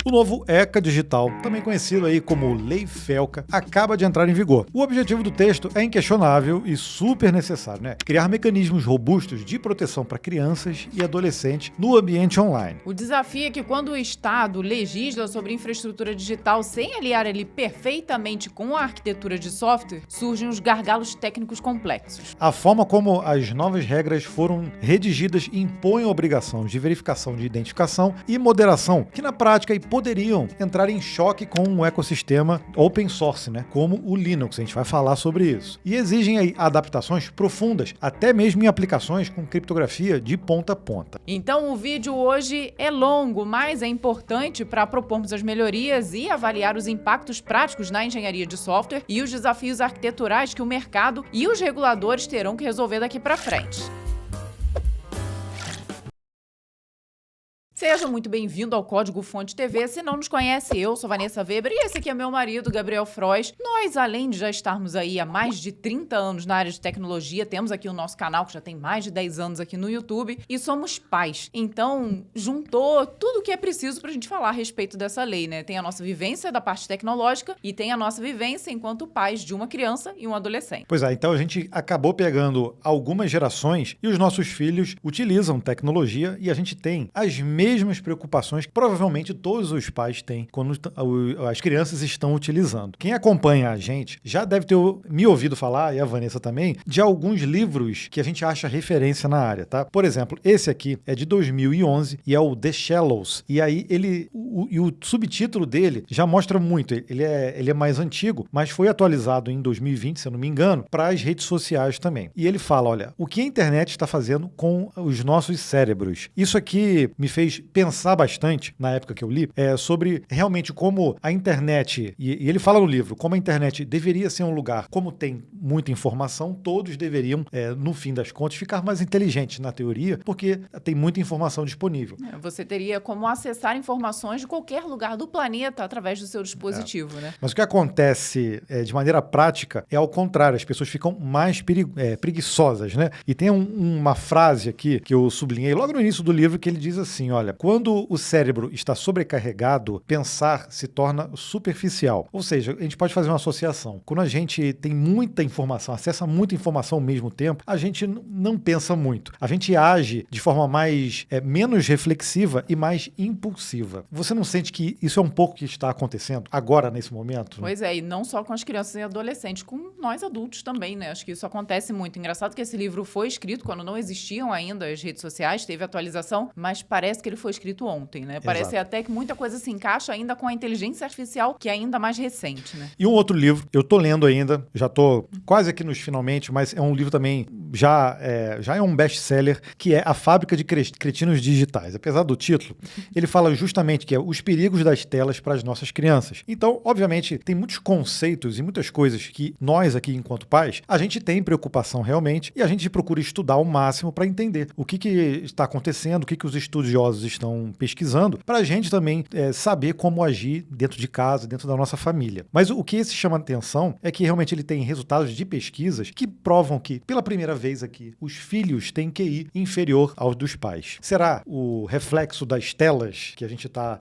O novo ECA digital, também conhecido aí como Lei FELCA, acaba de entrar em vigor. O objetivo do texto é inquestionável e super necessário, né? Criar mecanismos robustos de proteção para crianças e adolescentes no ambiente online. O desafio é que quando o Estado legisla sobre infraestrutura digital sem aliar ele perfeitamente com a arquitetura de software, surgem os gargalos técnicos complexos. A forma como as novas regras foram redigidas impõe a obrigação de verificação de identificação e moderação, que na prática poderiam entrar em choque com um ecossistema open source, né? Como o Linux, a gente vai falar sobre isso. E exigem aí adaptações profundas, até mesmo em aplicações com criptografia de ponta a ponta. Então o vídeo hoje é longo, mas é importante para propormos as melhorias e avaliar os impactos práticos na engenharia de software e os desafios arquiteturais que o mercado e os reguladores terão que resolver daqui para frente. Seja muito bem-vindo ao Código Fonte TV. Se não nos conhece, eu sou Vanessa Weber e esse aqui é meu marido, Gabriel Frois. Nós, além de já estarmos aí há mais de 30 anos na área de tecnologia, temos aqui o nosso canal que já tem mais de 10 anos aqui no YouTube e somos pais. Então, juntou tudo o que é preciso pra gente falar a respeito dessa lei, né? Tem a nossa vivência da parte tecnológica e tem a nossa vivência enquanto pais de uma criança e um adolescente. Pois é, então a gente acabou pegando algumas gerações e os nossos filhos utilizam tecnologia e a gente tem as mesmas preocupações que provavelmente todos os pais têm quando as crianças estão utilizando. Quem acompanha a gente já deve ter me ouvido falar, e a Vanessa também, de alguns livros que a gente acha referência na área, tá? Por exemplo, esse aqui é de 2011 e é o The Shallows. E aí o subtítulo dele já mostra muito. Ele é mais antigo, mas foi atualizado em 2020, se eu não me engano, para as redes sociais também. E ele fala, olha, o que a internet está fazendo com os nossos cérebros. Isso aqui me fez pensar bastante, na época que eu li, sobre realmente como a internet, e ele fala no livro, como a internet deveria ser um lugar, como tem muita informação, todos deveriam, no fim das contas, ficar mais inteligentes na teoria, porque tem muita informação disponível. Você teria como acessar informações de qualquer lugar do planeta através do seu dispositivo, né? Mas o que acontece de maneira prática é ao contrário, as pessoas ficam mais preguiçosas, né? E tem uma frase aqui que eu sublinhei logo no início do livro que ele diz assim, olha, quando o cérebro está sobrecarregado, pensar se torna superficial. Ou seja, a gente pode fazer uma associação. Quando a gente tem muita informação, acessa muita informação ao mesmo tempo, a gente não pensa muito. A gente age de forma menos reflexiva e mais impulsiva. Você não sente que isso é um pouco o que está acontecendo agora, nesse momento? Pois é, e não só com as crianças e adolescentes, com nós adultos também, né? Acho que isso acontece muito. Engraçado que esse livro foi escrito quando não existiam ainda as redes sociais, teve atualização, mas parece que ele foi escrito ontem, né? Parece até que muita coisa se encaixa ainda com a inteligência artificial, que é ainda mais recente, né? E um outro livro, eu tô lendo ainda, já tô quase aqui nos finalmente, mas é um livro também, já é um best-seller, que é A Fábrica de Cretinos Digitais. Apesar do título, ele fala justamente que é os perigos das telas para as nossas crianças. Então, obviamente, tem muitos conceitos e muitas coisas que nós aqui, enquanto pais, a gente tem preocupação realmente e a gente procura estudar ao máximo para entender o que está acontecendo, o que os estudiosos estão pesquisando, para a gente também saber como agir dentro de casa, dentro da nossa família. Mas o que esse chama a atenção é que realmente ele tem resultados de pesquisas que provam que, pela primeira vez aqui, os filhos têm QI inferior aos dos pais. Será o reflexo das telas que a gente está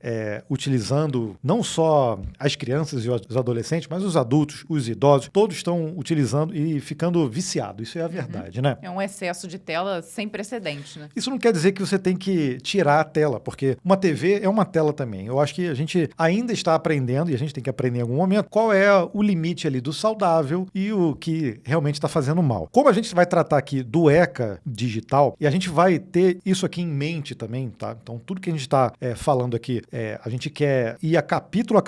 utilizando, não só as crianças e os adolescentes, mas os adultos, os idosos, todos estão utilizando e ficando viciados. Isso é a verdade, né? É um excesso de tela sem precedentes, né? Isso não quer dizer que você tem que tirar a tela, porque uma TV é uma tela também. Eu acho que a gente ainda está aprendendo, e a gente tem que aprender em algum momento, qual é o limite ali do saudável e o que realmente está fazendo mal. Como a gente vai tratar aqui do ECA digital, e a gente vai ter isso aqui em mente também, tá? Então, tudo que a gente está falando aqui, a gente quer ir a capítulo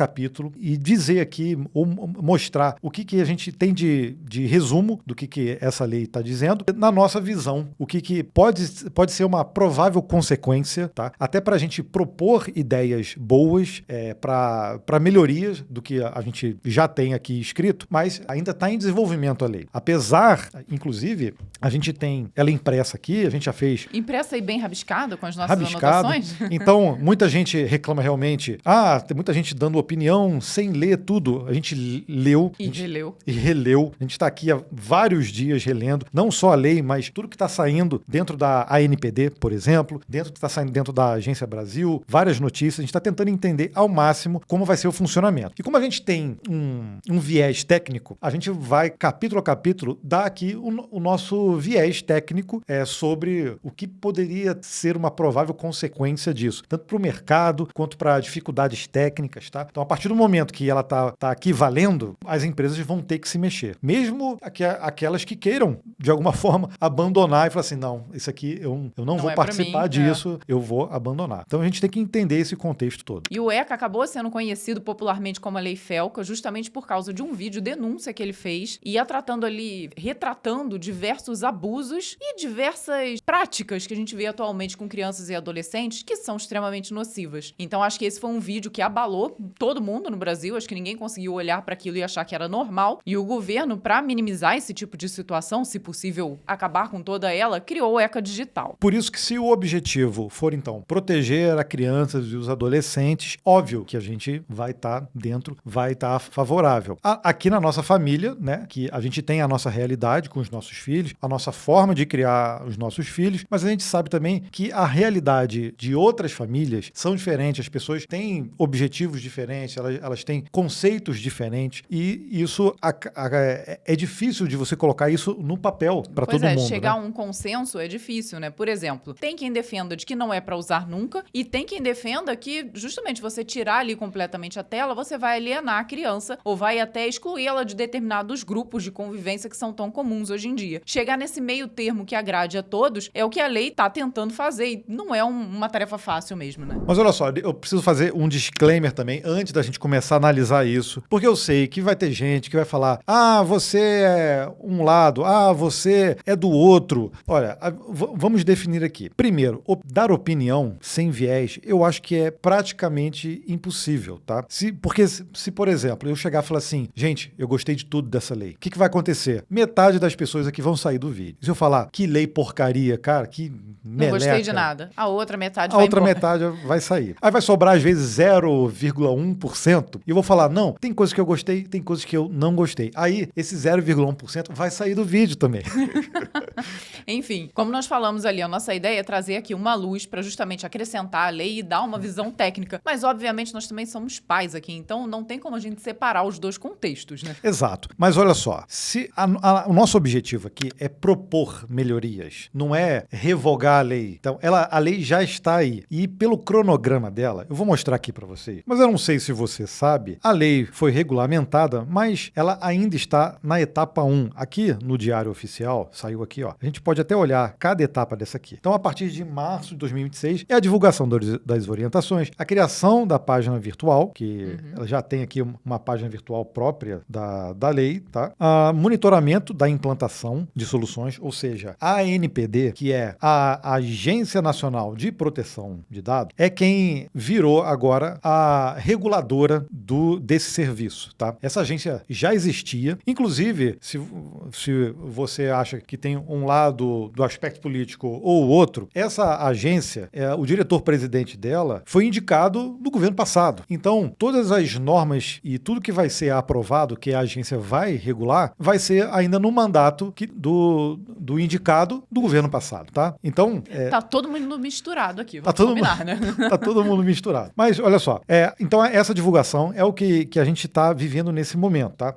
e dizer aqui, ou mostrar o que a gente tem de resumo do que essa lei está dizendo, na nossa visão, o que pode ser uma provável consequência, tá? Até para a gente propor ideias boas para melhorias do que a gente já tem aqui escrito, mas ainda está em desenvolvimento a lei. Apesar, inclusive, A gente tem ela impressa aqui, a gente já fez Impressa e bem rabiscada com as nossas rabiscado. anotações? Então, muita gente reclama realmente. Tem muita gente dando opinião sem ler tudo. A gente leu. E releu. E releu. A gente está aqui há vários dias relendo, não só a lei, mas tudo que está saindo dentro da ANPD, por exemplo, dentro que está saindo dentro da Agência Brasil, várias notícias. A gente está tentando entender ao máximo como vai ser o funcionamento. E como a gente tem um viés técnico, a gente vai, capítulo a capítulo, dar aqui o nosso viés técnico sobre o que poderia ser uma provável consequência disso, tanto para o mercado quanto para dificuldades técnicas, tá? Então, a partir do momento que ela tá aqui valendo, as empresas vão ter que se mexer. Mesmo aquelas que queiram, de alguma forma, abandonar e falar assim, não, isso aqui eu não vou participar disso, eu vou abandonar. Então, a gente tem que entender esse contexto todo. E o ECA acabou sendo conhecido popularmente como a Lei Felca, justamente por causa de um vídeo denúncia que ele fez, e retratando diversos abusos e diversas práticas que a gente vê atualmente com crianças e adolescentes que são extremamente nocivas. Então, acho que esse foi um vídeo que abalou todo mundo no Brasil, acho que ninguém conseguiu olhar para aquilo e achar que era normal, e o governo, para minimizar esse tipo de situação, se possível acabar com toda ela, criou o ECA Digital. Por isso que se o objetivo for, então, proteger as crianças e os adolescentes, óbvio que a gente vai estar dentro, vai estar favorável. Aqui na nossa família, né, que a gente tem a nossa realidade com os nossos filhos, a nossa forma de criar os nossos filhos, mas a gente sabe também que a realidade de outras famílias são diferentes, as pessoas têm objetivos diferentes, elas têm conceitos diferentes, e isso é difícil de você colocar isso no papel para todo mundo. Chegar né? a um consenso é difícil, né? Por exemplo, tem quem defenda de que não é para usar nunca, e tem quem defenda que justamente você tirar ali completamente a tela, você vai alienar a criança, ou vai até excluí-la de determinados grupos de convivência que são tão comuns hoje em dia. Chegar nesse meio termo que agrade a todos é o que a lei tá tentando fazer, e não é uma tarefa fácil mesmo, né? Mas olha só, eu preciso fazer um disclaimer também, antes da gente começar a analisar isso, porque eu sei que vai ter gente que vai falar, você é um lado, você é do outro. Olha, vamos definir aqui. Primeiro, dar opinião sem viés, eu acho que é praticamente impossível, tá? Porque se, por exemplo, eu chegar e falar assim, gente, eu gostei de tudo dessa lei, o que vai acontecer? Metade das pessoas aqui vão sair do vídeo. Se eu falar, que lei porcaria, cara, que meleca. Não gostei de nada. A outra metade vai sair. Aí vai sobrar, às vezes, 0,1%. E eu vou falar, não, tem coisas que eu gostei, tem coisas que eu não gostei. Aí, esse 0,1% vai sair do vídeo também. Enfim, como nós falamos ali, a nossa ideia é trazer aqui uma luz para justamente acrescentar a lei e dar uma visão técnica. Mas, obviamente, nós também somos pais aqui, então não tem como a gente separar os dois contextos, né? Exato. Mas olha só, se o nosso objetivo aqui é propor melhorias, não é revogar a lei. Então, a lei já está aí. E pelo cronograma dela, eu vou mostrar aqui para vocês, mas eu não sei se você sabe, a lei foi regulamentada, mas ela ainda está na etapa 1. Aqui no Diário Oficial, saiu aqui, ó. A gente pode até olhar cada etapa dessa aqui. Então, a partir de março de 2026, é a divulgação das orientações, a criação da página virtual, que ela já tem aqui uma página virtual própria da lei, tá? Monitoramento da implantação de soluções, ou seja, a ANPD, que é a Agência Nacional de Proteção de Dados, é quem virou agora a reguladora desse serviço, tá? Essa agência já existia, inclusive, se você acha que tem um lado do aspecto político ou outro, essa agência, o diretor-presidente dela foi indicado no governo passado. Então, todas as normas e tudo que vai ser aprovado, que a agência vai regular, vai ser ainda no mandato do indicado do governo passado, tá? Então... Tá todo mundo misturado aqui, vamos combinar, né? Tá todo mundo misturado. Mas, olha só, então essa divulgação é o que a gente está vivendo nesse momento, tá?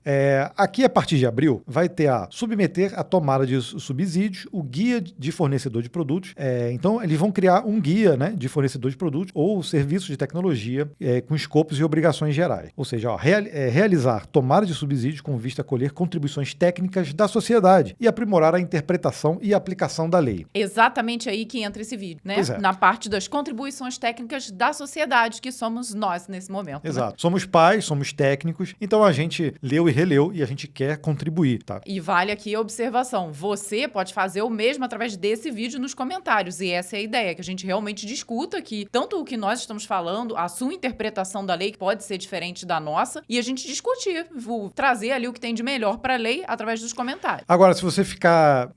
Aqui, a partir de abril, vai ter submeter a tomada de subsídios, o guia de fornecedor de produtos. Então, eles vão criar um guia, né, de fornecedor de produtos ou serviços de tecnologia com escopos e obrigações gerais. Ou seja, realizar tomada de subsídios com vista a colher contribuições técnicas da sociedade e aprimorar a interpretação e aplicação da lei. Exatamente aí que entra esse vídeo, né? Na parte das contribuições técnicas da sociedade, que somos nós nesse momento. Exato. Né? Somos pais, somos técnicos, então a gente leu e releu e a gente quer contribuir, tá? E vale aqui a observação. Você pode fazer o mesmo através desse vídeo nos comentários. E essa é a ideia, que a gente realmente discuta aqui, tanto o que nós estamos falando, a sua interpretação da lei, que pode ser diferente da nossa, e a gente discutir, trazer ali o que tem de melhor para a lei através dos comentários. Agora, se você ficar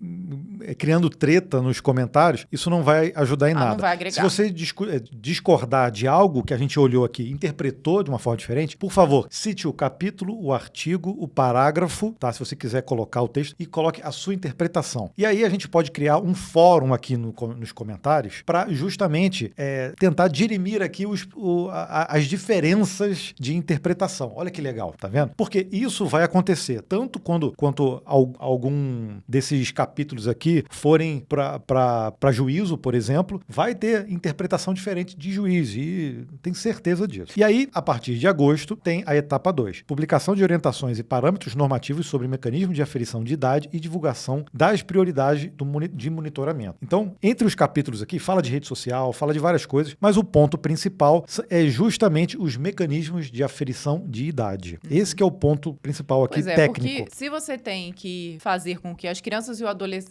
criando treta nos comentários, isso não vai ajudar em nada. Não vai agregar. Se você discordar de algo que a gente olhou aqui, interpretou de uma forma diferente, por favor, cite o capítulo, o artigo, o parágrafo, tá? Se você quiser colocar o texto, e coloque a sua interpretação. E aí a gente pode criar um fórum aqui nos comentários para justamente tentar dirimir aqui as diferenças de interpretação. Olha que legal, tá vendo? Porque isso vai acontecer tanto quanto algum desses capítulos aqui forem para juízo, por exemplo, vai ter interpretação diferente de juiz, e tenho certeza disso. E aí, a partir de agosto, tem a etapa 2, publicação de orientações e parâmetros normativos sobre mecanismo de aferição de idade e divulgação das prioridades de monitoramento. Então, entre os capítulos aqui, fala de rede social, fala de várias coisas, mas o ponto principal é justamente os mecanismos de aferição de idade. Esse que é o ponto principal aqui, técnico. Porque se você tem que fazer com que as crianças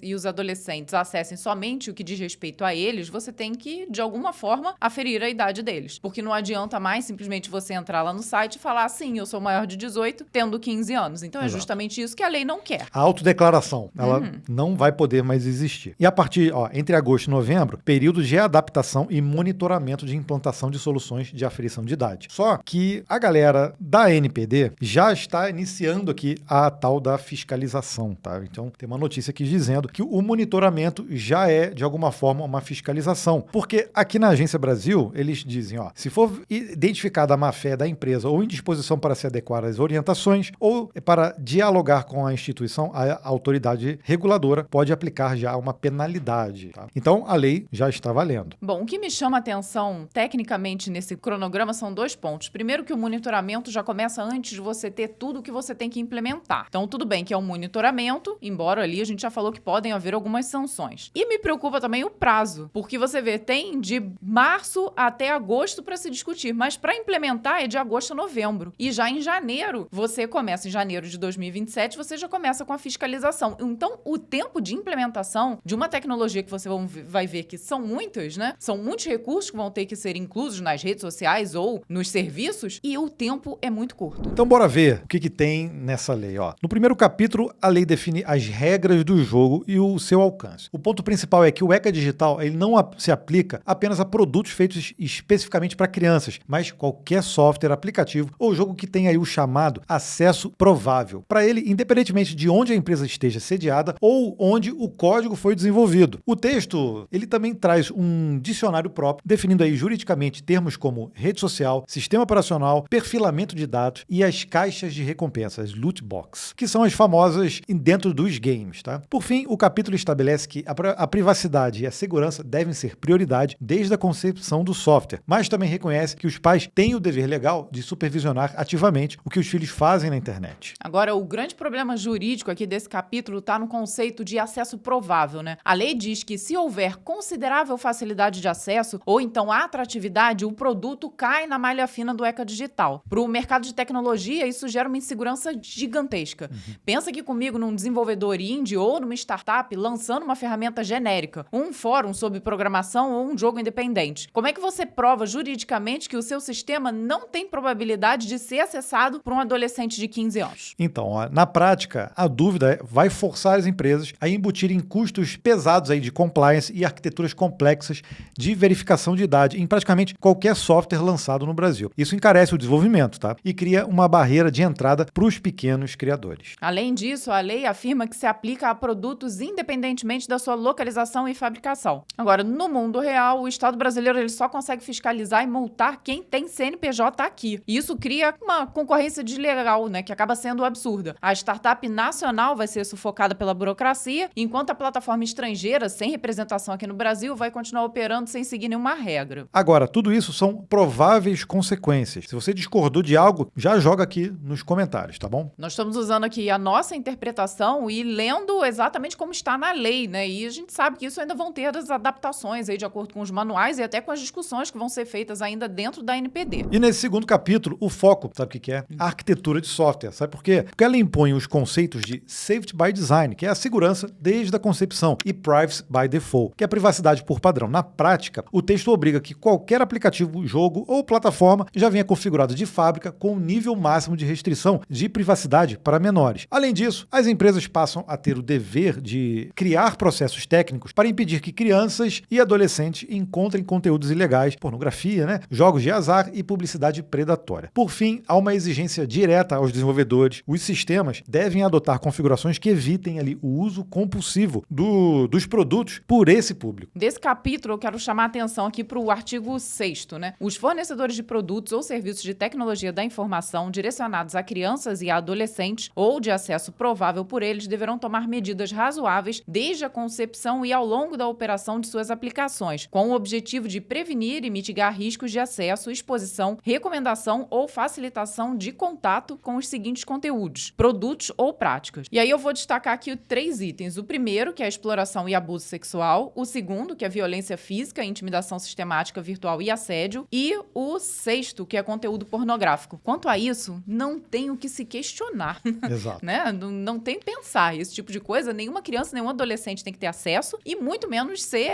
e os adolescentes acessem somente o que diz respeito a eles, você tem que, de alguma forma, aferir a idade deles. Porque não adianta mais simplesmente você entrar lá no site e falar assim, eu sou maior de 18, tendo 15 anos. Então é justamente isso que a lei não quer. A autodeclaração, ela não vai poder mais existir. E a partir, entre agosto e novembro, período de adaptação e monitoramento de implantação de soluções de aferição de idade. Só que a galera da NPD já está iniciando aqui a tal da fiscalização, tá? Então, tem uma notícia aqui dizendo que o monitoramento já é, de alguma forma, uma fiscalização. Porque aqui na Agência Brasil, eles dizem, se for identificada a má-fé da empresa ou indisposição para se adequar às orientações ou para dialogar com a instituição, a autoridade reguladora pode aplicar já uma penalidade, tá? Então, a lei já está valendo. Bom, o que me chama a atenção tecnicamente nesse cronograma são 2 pontos. Primeiro, que o monitoramento já começa antes de você ter tudo que você tem que implementar. Então, tudo bem que é um monitoramento, embora ali a gente já falou que podem haver algumas sanções. E me preocupa também o prazo, porque você vê, tem de março até agosto para se discutir, mas para implementar é de agosto a novembro. E já em janeiro, você começa em janeiro de 2027, você já começa com a fiscalização. Então, o tempo de implementação de uma tecnologia que você vai ver que são muitas, né? São muitos recursos que vão ter que ser inclusos nas redes sociais ou nos serviços, e o tempo é muito curto. Então, bora ver o que tem nessa lei, No primeiro capítulo, a lei define as regras do jogo e o seu alcance. O ponto principal é que o ECA Digital ele não se aplica apenas a produtos feitos especificamente para crianças, mas qualquer software, aplicativo ou jogo que tenha aí o chamado acesso provável. Para ele, independentemente de onde a empresa esteja sediada ou onde o código foi desenvolvido. O texto, ele também traz um dicionário próprio, definindo aí juridicamente termos como rede social, sistema operacional, perfilamento de dados e as caixas de recompensas, loot box, que são as famosas dentro dos games, tá? Por fim, o capítulo estabelece que a privacidade e a segurança devem ser prioridade desde a concepção do software, mas também reconhece que os pais têm o dever legal de supervisionar ativamente o que os filhos fazem na internet. Agora, o grande problema jurídico aqui desse capítulo está no conceito de acesso provável, né? A lei diz que se houver considerável facilidade de acesso ou então atratividade, o produto cai na malha fina do ECA Digital. Para o mercado de tecnologia, isso gera uma insegurança gigantesca. Pensa aqui comigo num desenvolvedor indie ou numa startup lançando uma ferramenta genérica, um fórum sobre programação ou um jogo independente. Como é que você prova juridicamente que o seu sistema não tem probabilidade de ser acessado por um adolescente de 15 anos? Então, na prática, a dúvida vai forçar as empresas a embutirem custos pesados aí de compliance e arquiteturas complexas de verificação de idade em praticamente qualquer software lançado no Brasil. Isso encarece o desenvolvimento, tá? E cria uma barreira de entrada para os pequenos criadores. Além disso, a lei afirma que se aplica a produtos independentemente da sua localização e fabricação. Agora, no mundo real, o Estado brasileiro ele só consegue fiscalizar e multar quem tem CNPJ aqui. E isso cria uma concorrência desleal, né, que acaba sendo absurda. A startup nacional vai ser sufocada pela burocracia, enquanto a plataforma estrangeira, sem representação aqui no Brasil, vai continuar operando sem seguir nenhuma regra. Agora, tudo isso são prováveis consequências. Se você discordou de algo, já joga aqui nos comentários, tá bom? Nós estamos usando aqui a nossa interpretação e lendo exatamente como está na lei, né? E a gente sabe que isso ainda vão ter as adaptações aí de acordo com os manuais e até com as discussões que vão ser feitas ainda dentro da NPD. E nesse segundo capítulo, o foco, sabe o que é? A arquitetura de software. Sabe por quê? Porque ela impõe os conceitos de Safety by Design, que é a segurança desde a concepção, e Privacy by Default, que é a privacidade por padrão. Na prática, o texto obriga que qualquer aplicativo, jogo ou plataforma já venha configurado de fábrica com um nível máximo de restrição de privacidade para menores. Além disso, as empresas passam a ter o dever de de criar processos técnicos para impedir que crianças e adolescentes encontrem conteúdos ilegais, pornografia, né, jogos de azar e publicidade predatória. Por fim, há uma exigência direta aos desenvolvedores. Os sistemas devem adotar configurações que evitem ali o uso compulsivo dos produtos por esse público. Desse capítulo, eu quero chamar a atenção aqui para o artigo 6º, né? Os fornecedores de produtos ou serviços de tecnologia da informação direcionados a crianças e a adolescentes ou de acesso provável por eles deverão tomar medidas razoáveis desde a concepção e ao longo da operação de suas aplicações, com o objetivo de prevenir e mitigar riscos de acesso, exposição, recomendação ou facilitação de contato com os seguintes conteúdos, produtos ou práticas. E aí eu vou destacar aqui 3 itens. O primeiro, que é a exploração e abuso sexual. O segundo, que é violência física, intimidação sistemática, virtual e assédio. E o 6º, que é conteúdo pornográfico. Quanto a isso, não tem o que se questionar. Exato. Né? Não tem que pensar. Esse tipo de coisa, nenhuma criança, nenhum adolescente tem que ter acesso e muito menos ser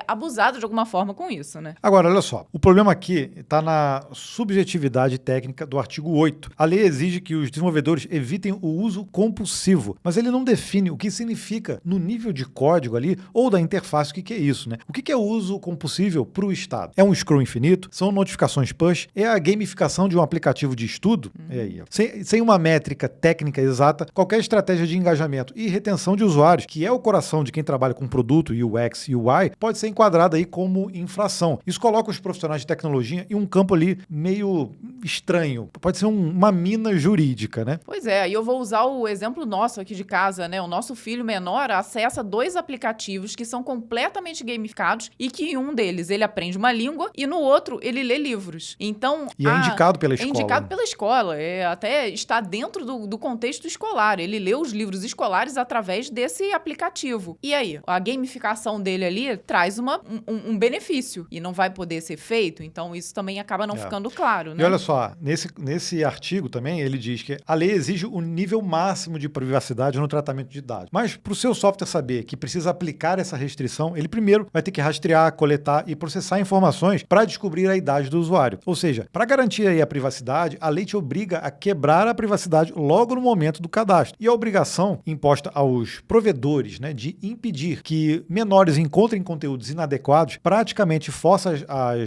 abusado de alguma forma com isso, né? Agora, olha só. O problema aqui está na subjetividade técnica do artigo 8. A lei exige que os desenvolvedores evitem o uso compulsivo, mas ele não define o que significa no nível de código ali ou da interface o que é isso, né? O que é o uso compulsivo para o Estado? É um scroll infinito? São notificações push? É a gamificação de um aplicativo de estudo? É aí. Sem uma métrica técnica exata, qualquer estratégia de engajamento e retenção de usuários, que é o coração de quem trabalha com produto, UX e UI, pode ser enquadrada aí como infração. Isso coloca os profissionais de tecnologia em um campo ali meio estranho. Pode ser uma mina jurídica, né? Pois é, e eu vou usar o exemplo nosso aqui de casa, né? O nosso filho menor acessa 2 aplicativos que são completamente gamificados e que em um deles ele aprende uma língua e no outro ele lê livros. Então, e é indicado pela escola. É indicado pela escola, até está dentro do contexto escolar. Ele lê os livros escolares através desse aplicativo. E aí, a gamificação dele ali traz um benefício e não vai poder ser feito, então isso também acaba não ficando claro, né? E olha só, nesse artigo também ele diz que a lei exige o nível máximo de privacidade no tratamento de dados. Mas para o seu software saber que precisa aplicar essa restrição, ele primeiro vai ter que rastrear, coletar e processar informações para descobrir a idade do usuário. Ou seja, para garantir aí a privacidade, a lei te obriga a quebrar a privacidade logo no momento do cadastro. E a obrigação imposta aos provedores, né, de impedir que menores encontrem conteúdos inadequados praticamente força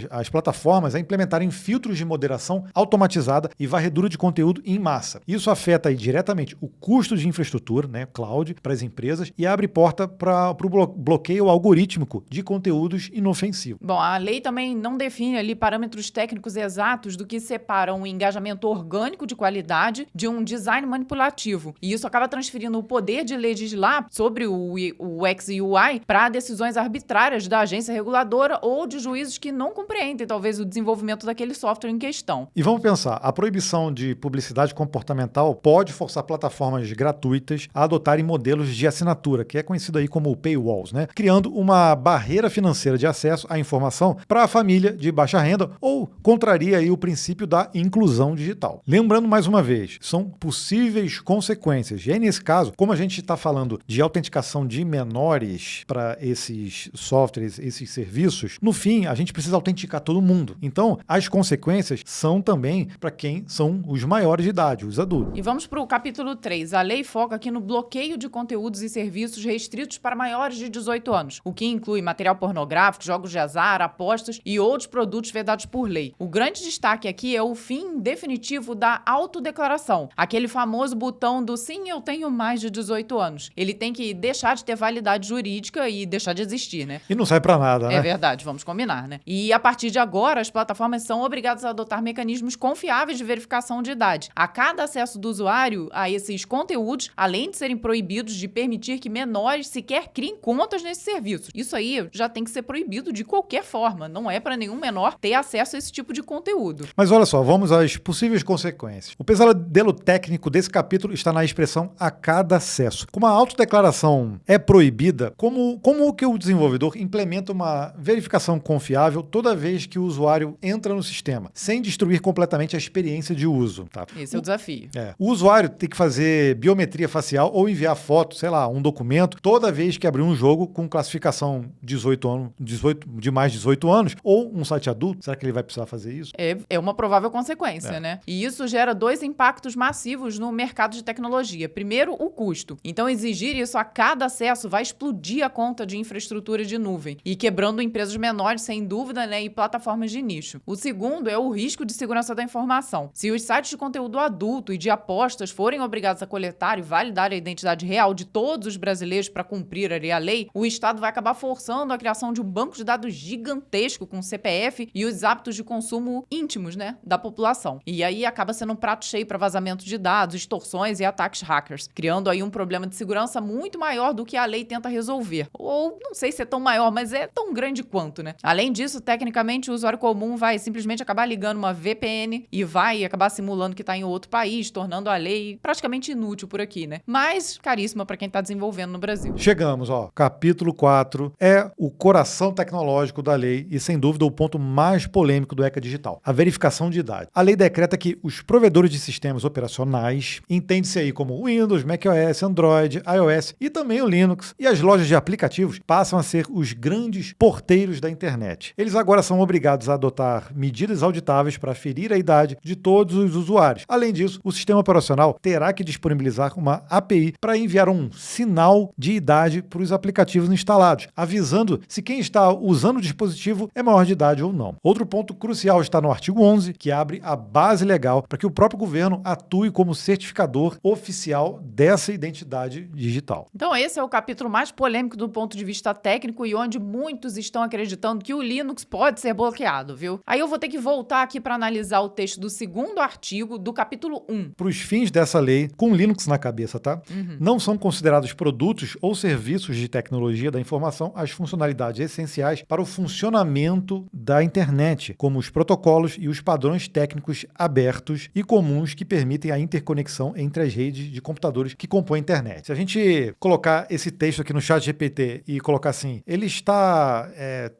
as plataformas a implementarem filtros de moderação automatizada e varredura de conteúdo em massa. Isso afeta aí diretamente o custo de infraestrutura, né, cloud, para as empresas e abre porta para o bloqueio algorítmico de conteúdos inofensivos. Bom, a lei também não define ali parâmetros técnicos exatos do que separa um engajamento orgânico de qualidade de um design manipulativo. E isso acaba transferindo o poder de legislar sobre o UX e UI para decisões arbitrárias da agência reguladora ou de juízes que não compreendem, talvez, o desenvolvimento daquele software em questão. E vamos pensar, a proibição de publicidade comportamental pode forçar plataformas gratuitas a adotarem modelos de assinatura, que é conhecido aí como paywalls, né? Criando uma barreira financeira de acesso à informação para a família de baixa renda ou contraria aí o princípio da inclusão digital. Lembrando mais uma vez, são possíveis consequências. E aí, nesse caso, como a gente está falando de autenticação de menores para esses softwares, esses serviços, no fim, a gente precisa autenticar todo mundo. Então, as consequências são também para quem são os maiores de idade, os adultos. E vamos para o capítulo 3. A lei foca aqui no bloqueio de conteúdos e serviços restritos para maiores de 18 anos, o que inclui material pornográfico, jogos de azar, apostas e outros produtos vedados por lei. O grande destaque aqui é o fim definitivo da autodeclaração, aquele famoso botão do sim, eu tenho mais de 18 anos. Ele tem que deixar de ter validade jurídica e deixar de existir, né? E não sai para nada, né? É verdade, vamos combinar, né? E a partir de agora, as plataformas são obrigadas a adotar mecanismos confiáveis de verificação de idade. A cada acesso do usuário a esses conteúdos, além de serem proibidos de permitir que menores sequer criem contas nesses serviços. Isso aí já tem que ser proibido de qualquer forma. Não é para nenhum menor ter acesso a esse tipo de conteúdo. Mas olha só, vamos às possíveis consequências. O pesadelo técnico desse capítulo está na expressão a cada acesso. Como a autodeclaração é proibida, como que o desenvolvedor implementa uma verificação confiável toda vez que o usuário entra no sistema, sem destruir completamente a experiência de uso, tá? Esse é o desafio. O usuário tem que fazer biometria facial ou enviar foto, sei lá, um documento, toda vez que abrir um jogo com classificação 18 anos, de mais de 18 anos, ou um site adulto. Será que ele vai precisar fazer isso? É uma provável consequência, né? E isso gera 2 impactos massivos no mercado de tecnologia. Primeiro, o custo. Então, exigir isso a cada acesso vai explodir a conta de infraestrutura de nuvem e quebrando empresas menores, sem dúvida, né, e plataformas de nicho. O segundo é o risco de segurança da informação. Se os sites de conteúdo adulto e de apostas forem obrigados a coletar e validar a identidade real de todos os brasileiros para cumprir ali a lei, o Estado vai acabar forçando a criação de um banco de dados gigantesco com CPF e os hábitos de consumo íntimos, né, da população. E aí acaba sendo um prato cheio para vazamento de dados, extorsões e ataques hackers, criando aí um problema de segurança muito maior do que a lei tenta resolver. Ou não sei se é tão maior, mas é tão grande quanto, né? Além disso, tecnicamente, o usuário comum vai simplesmente acabar ligando uma VPN e vai acabar simulando que está em outro país, tornando a lei praticamente inútil por aqui, né? Mas caríssima para quem está desenvolvendo no Brasil. Chegamos, ó. Capítulo 4 é o coração tecnológico da lei e, sem dúvida, o ponto mais polêmico do ECA Digital, a verificação de idade. A lei decreta que os provedores de sistemas operacionais, entende-se aí como Windows, macOS, Android, iOS e também o Linux, e as lojas de aplicativos passam a ser os grandes porteiros da internet. Eles agora são obrigados a adotar medidas auditáveis para aferir a idade de todos os usuários. Além disso, o sistema operacional terá que disponibilizar uma API para enviar um sinal de idade para os aplicativos instalados, avisando se quem está usando o dispositivo é maior de idade ou não. Outro ponto crucial está no artigo 11, que abre a base legal para que o próprio governo atue como certificador oficial dessa identidade digital. Então esse é o capítulo mais polêmico do ponto de vista técnico e onde muitos estão acreditando que o Linux pode ser bloqueado, viu? Aí eu vou ter que voltar aqui para analisar o texto do segundo artigo do capítulo 1. Para os fins dessa lei, com Linux na cabeça, tá? Não são considerados produtos ou serviços de tecnologia da informação as funcionalidades essenciais para o funcionamento da internet, como os protocolos e os padrões técnicos abertos e comuns que permitem a interconexão entre as redes de computadores que compõem a internet. Se a gente colocar esse texto aqui no chat GPT e colocar assim, ele está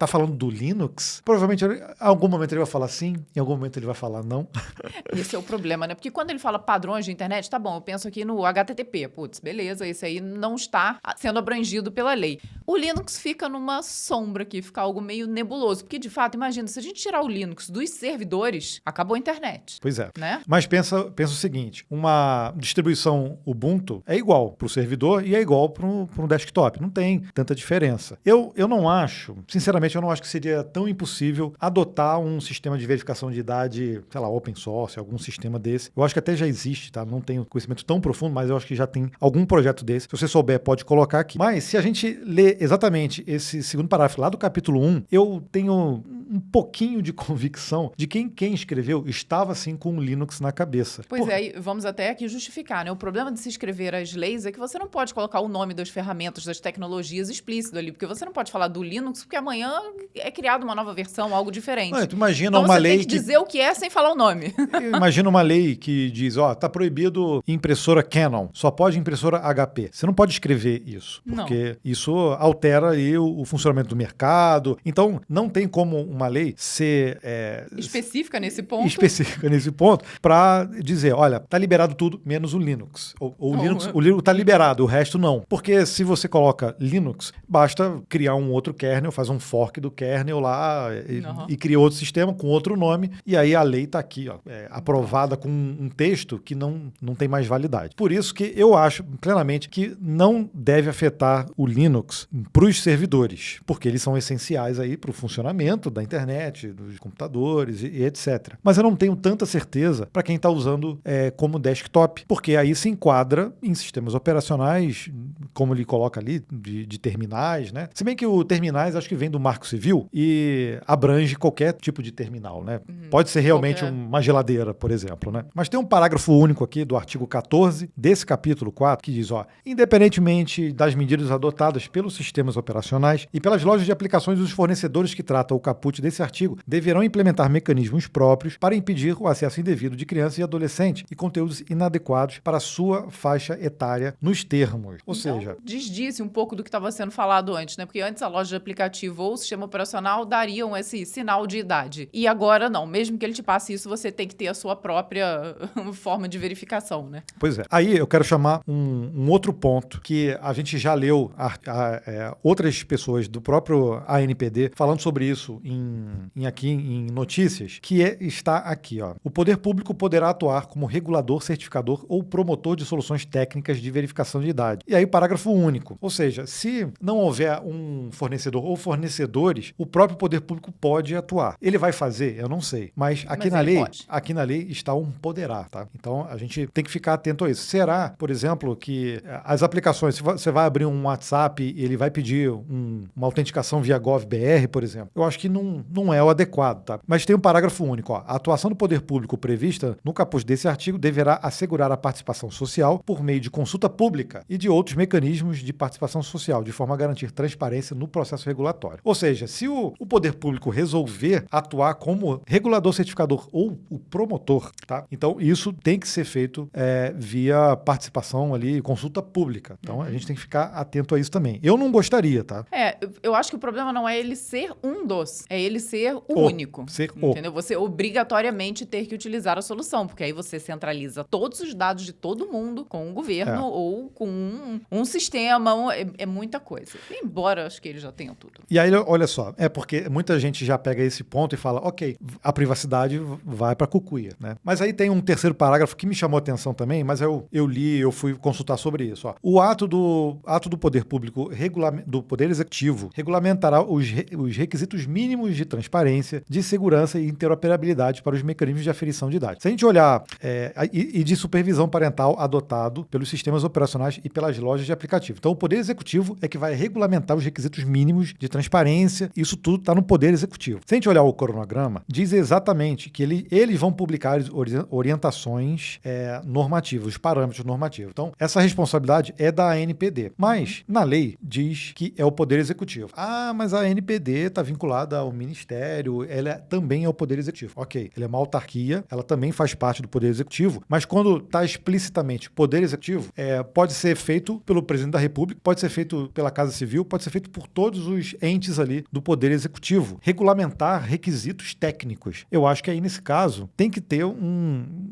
falando do Linux, provavelmente em algum momento ele vai falar sim, em algum momento ele vai falar não. Esse é o problema, né? Porque quando ele fala padrões de internet, tá bom, eu penso aqui no HTTP. Putz, beleza, esse aí não está sendo abrangido pela lei. O Linux fica numa sombra aqui, fica algo meio nebuloso. Porque, de fato, imagina, se a gente tirar o Linux dos servidores, acabou a internet. Pois é. Né? Mas pensa o seguinte, uma distribuição Ubuntu é igual para o servidor e é igual para um desktop. Não tem tanta diferença. Eu não acho, sinceramente, eu não acho que seria tão impossível adotar um sistema de verificação de idade, sei lá, open source, algum sistema desse. Eu acho que até já existe, tá? Não tenho conhecimento tão profundo, mas eu acho que já tem algum projeto desse. Se você souber, pode colocar aqui. Mas se a gente ler exatamente esse segundo parágrafo lá do capítulo 1, eu tenho um pouquinho de convicção de que quem escreveu estava assim com o Linux na cabeça. Pois é, e vamos até aqui justificar, né? O problema de se escrever as leis é que você não pode colocar o nome das ferramentas, das tecnologias explícito ali, porque você não pode falar do Linux, porque amanhã é criada uma nova versão, algo diferente. Não, tu imagina então uma você lei tem que dizer o que é sem falar o nome. Imagina uma lei que diz, tá proibido impressora Canon, só pode impressora HP. Você não pode escrever isso, porque isso altera aí o funcionamento do mercado. Então, não tem como uma lei ser específica nesse ponto. Específica nesse ponto, para dizer, olha, tá liberado tudo, menos o Linux. O Linux tá liberado, o resto não. Porque se você coloca Linux, basta criar um outro kernel, faz um fork do kernel lá e cria outro sistema com outro nome, e aí a lei tá aqui, aprovada com um texto que não tem mais validade. Por isso que eu acho plenamente que não deve afetar o Linux para os servidores, porque eles são essenciais aí para o funcionamento da internet, dos computadores e etc. Mas eu não tenho tanta certeza para quem está usando como desktop, porque aí se enquadra em sistemas operacionais, como ele coloca ali, de terminais, né? Se bem que o terminais acho que vem do Marco Civil e abrange qualquer tipo de terminal, né? Pode ser realmente uma geladeira, por exemplo, né? Mas tem um parágrafo único aqui do artigo 14 desse capítulo 4 que diz, independentemente das medidas adotadas pelos sistemas operacionais e pelas lojas de aplicações dos fornecedores que tratam o caput desse artigo, deverão implementar mecanismos próprios para impedir o acesso indevido de crianças e adolescentes e conteúdos inadequados para a sua faixa etária nos termos. Ou seja... Desdisse um pouco do que estava sendo falado antes, né? Porque antes a loja de aplicativo ou o sistema operacional dariam esse sinal de idade. E agora não. Mesmo que ele te passe isso, você tem que ter a sua própria forma de verificação, né? Pois é. Aí eu quero chamar um outro ponto que a gente já leu outras pessoas do próprio ANPD falando sobre isso aqui em notícias, que está aqui. O poder público poderá atuar como regulador, certificador ou promotor de soluções técnicas de verificação de idade. E E aí, parágrafo único. Ou seja, se não houver um fornecedor ou fornecedores, o próprio poder público pode atuar. Ele vai fazer? Eu não sei. Mas aqui na lei está um poderá, tá? Então, a gente tem que ficar atento a isso. Será, por exemplo, que as aplicações, se você vai abrir um WhatsApp e ele vai pedir uma autenticação via GovBR, por exemplo, eu acho que não é o adequado, tá? Mas tem um parágrafo único, ó. A atuação do poder público prevista no caput desse artigo deverá assegurar a participação social por meio de consulta pública e de outros mecanismos de participação social, de forma a garantir transparência no processo regulatório. Ou seja, se o poder público resolver atuar como regulador, certificador ou o promotor, tá? Então, isso tem que ser feito via participação ali, consulta pública. Então, a gente tem que ficar atento a isso também. Eu não gostaria, tá? Eu acho que o problema não é ele ser um dos, é ele ser o único. Entendeu? Você obrigatoriamente ter que utilizar a solução, porque aí você centraliza todos os dados de todo mundo com o governo ou com um sistema, é muita coisa. Embora acho que eles já tenham tudo. E aí, olha só, porque muita gente já pega esse ponto e fala, ok, a privacidade vai para cucuia, né? Mas aí tem um terceiro parágrafo que me chamou a atenção também, mas eu fui consultar sobre isso. Ó. O ato do poder público, do poder executivo, regulamentará os requisitos mínimos de transparência, de segurança e interoperabilidade para os mecanismos de aferição de dados. Se a gente olhar e de supervisão parental adotado pelos sistemas operacionais e pelas lojas de aplicativo. Então, o poder executivo é que vai regulamentar os requisitos mínimos de transparência. Isso tudo está no poder executivo. Se a gente olhar o cronograma, diz exatamente que eles vão publicar orientações normativas, os parâmetros normativos. Então, essa responsabilidade é da ANPD. Mas, na lei, diz que é o poder executivo. Ah, mas a ANPD está vinculada ao ministério, ela também é o poder executivo. Ok, ela é uma autarquia, ela também faz parte do poder executivo, mas quando está explicitamente poder executivo, pode ser feito pelo presidente da República, pode ser feito pela Casa Civil, pode ser feito por todos os entes ali do poder executivo. Regulamentar requisitos técnicos. Eu acho que aí, nesse caso, tem que ter